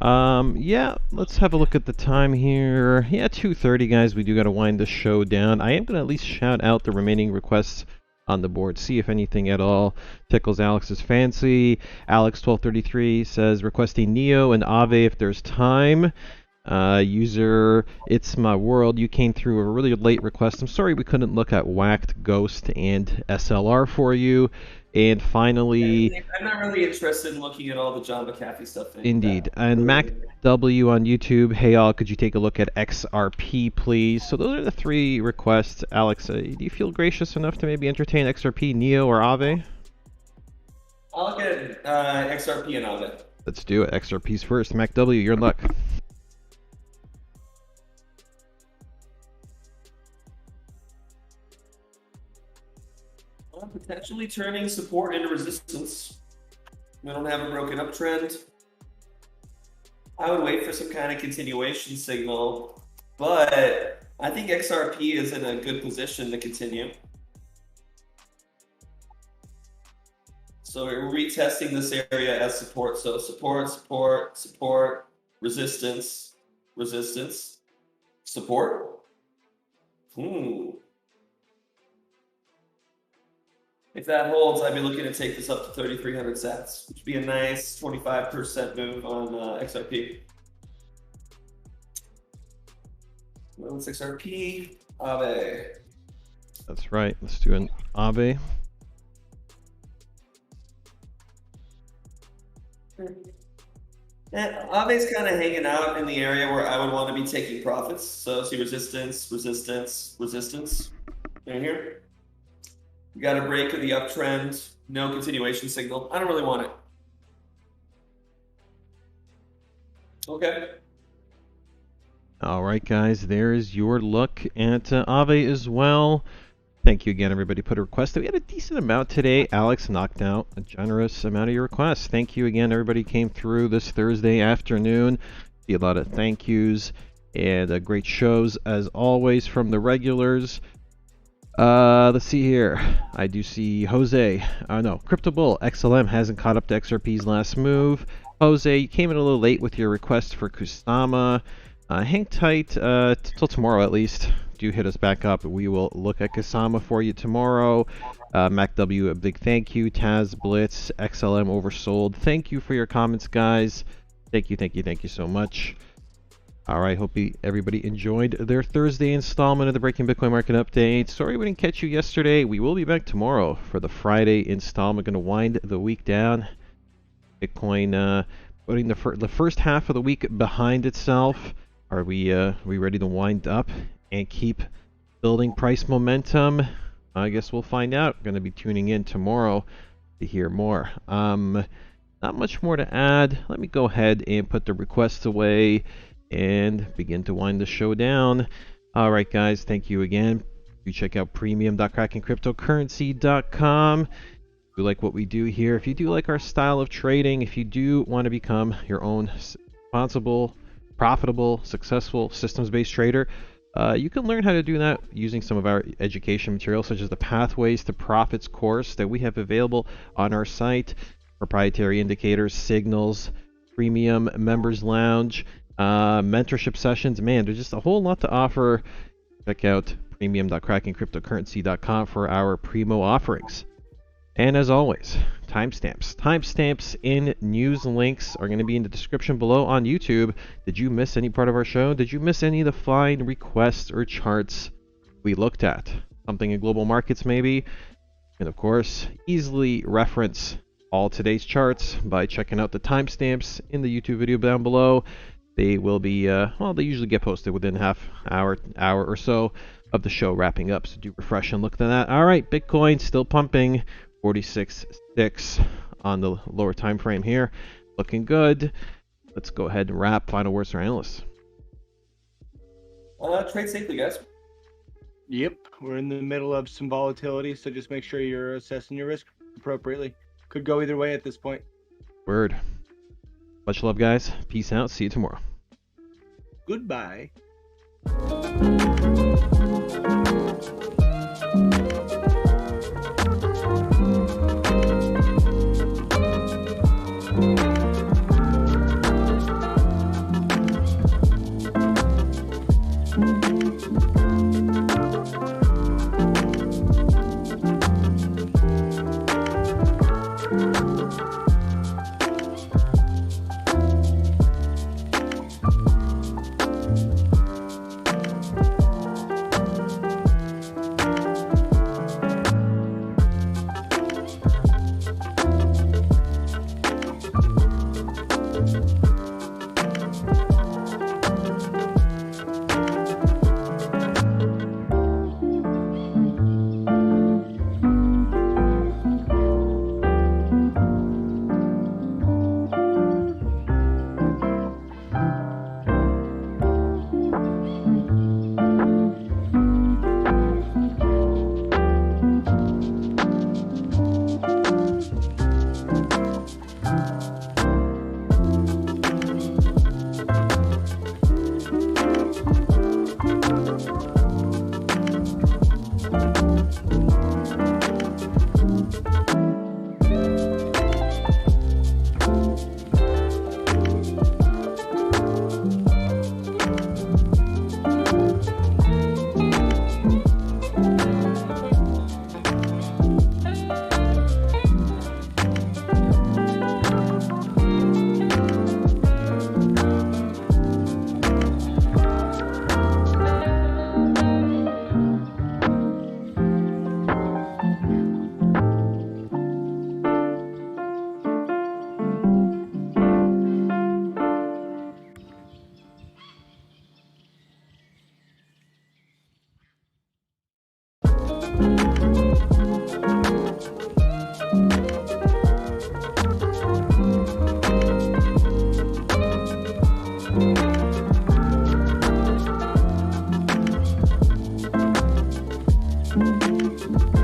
it? Yeah, let's have a look at the time here. Yeah, 2:30, guys. We do got to wind the show down. I am going to at least shout out the remaining requests on the board, see if anything at all tickles Alex's fancy. Alex1233 says requesting Neo and AAVE if there's time. User It's My World, you came through a really late request. I'm sorry we couldn't look at Whacked, Ghost, and SLR for you. And finally, I'm not really interested in looking at all the John McAfee stuff. Indeed. And Mac W on YouTube, hey all, could you take a look at XRP, please? So those are the three requests. Alex, do you feel gracious enough to maybe entertain XRP, Neo, or AAVE? I'll look at XRP and AAVE. Let's do it. XRP's first. Mac W, you're in luck. Potentially turning support into resistance. We don't have a broken uptrend. I would wait for some kind of continuation signal, but I think XRP is in a good position to continue. So we're retesting this area as support. So support, support, support, resistance, resistance, support. If that holds, I'd be looking to take this up to 3,300 sats, which would be a nice 25% move on XRP. What's XRP? AVE. That's right. Let's do an AVE. AVE's kind of hanging out in the area where I would want to be taking profits. So see resistance, resistance, resistance. Right here. You got a break of the uptrend, no continuation signal. I don't really want it. Okay. All right, guys, there's your look at AVE as well. Thank you again, everybody. Put a request. We had a decent amount today. Alex knocked out a generous amount of your requests. Thank you again, everybody came through this Thursday afternoon. See a lot of thank yous and great shows as always from the regulars. Let's see here. I do see Jose. No, Crypto Bull XLM hasn't caught up to XRP's last move. Jose, you came in a little late with your request for Kusama. Hang tight till tomorrow at least. Do hit us back up. We will look at Kusama for you tomorrow. MacW, a big thank you. Taz Blitz, XLM oversold. Thank you for your comments, guys. Thank you so much. All right, hope everybody enjoyed their Thursday installment of the Breaking Bitcoin Market Update. Sorry we didn't catch you yesterday. We will be back tomorrow for the Friday installment. Going to wind the week down. Bitcoin putting the first half of the week behind itself. Are we ready to wind up and keep building price momentum? I guess we'll find out. Going to be tuning in tomorrow to hear more. Not much more to add. Let me go ahead and put the requests away and begin to wind the show down. All right, guys, thank you again. You check out premium.krakencryptocurrency.com. If you like what we do here, if you do like our style of trading, if you do want to become your own responsible, profitable, successful, systems-based trader, you can learn how to do that using some of our education materials, such as the Pathways to Profits course that we have available on our site, proprietary indicators, signals, premium members lounge, mentorship sessions. Man, there's just a whole lot to offer. Check out premium.krakencryptocurrency.com for our primo offerings. And as always, timestamps. Timestamps in news links are going to be in the description below on YouTube. Did you miss any part of our show? Did you miss any of the fine requests or charts we looked at? Something in global markets maybe? And of course, easily reference all today's charts by checking out the timestamps in the YouTube video down below. They will be, well, they usually get posted within hour or so of the show wrapping up. So do refresh and look at that. All right, Bitcoin still pumping, 46.6 on the lower time frame here. Looking good. Let's go ahead and wrap. Final words for analysts. Trade safely, guys. Yep, we're in the middle of some volatility, so just make sure you're assessing your risk appropriately. Could go either way at this point. Word. Much love, guys. Peace out. See you tomorrow. Goodbye. guys.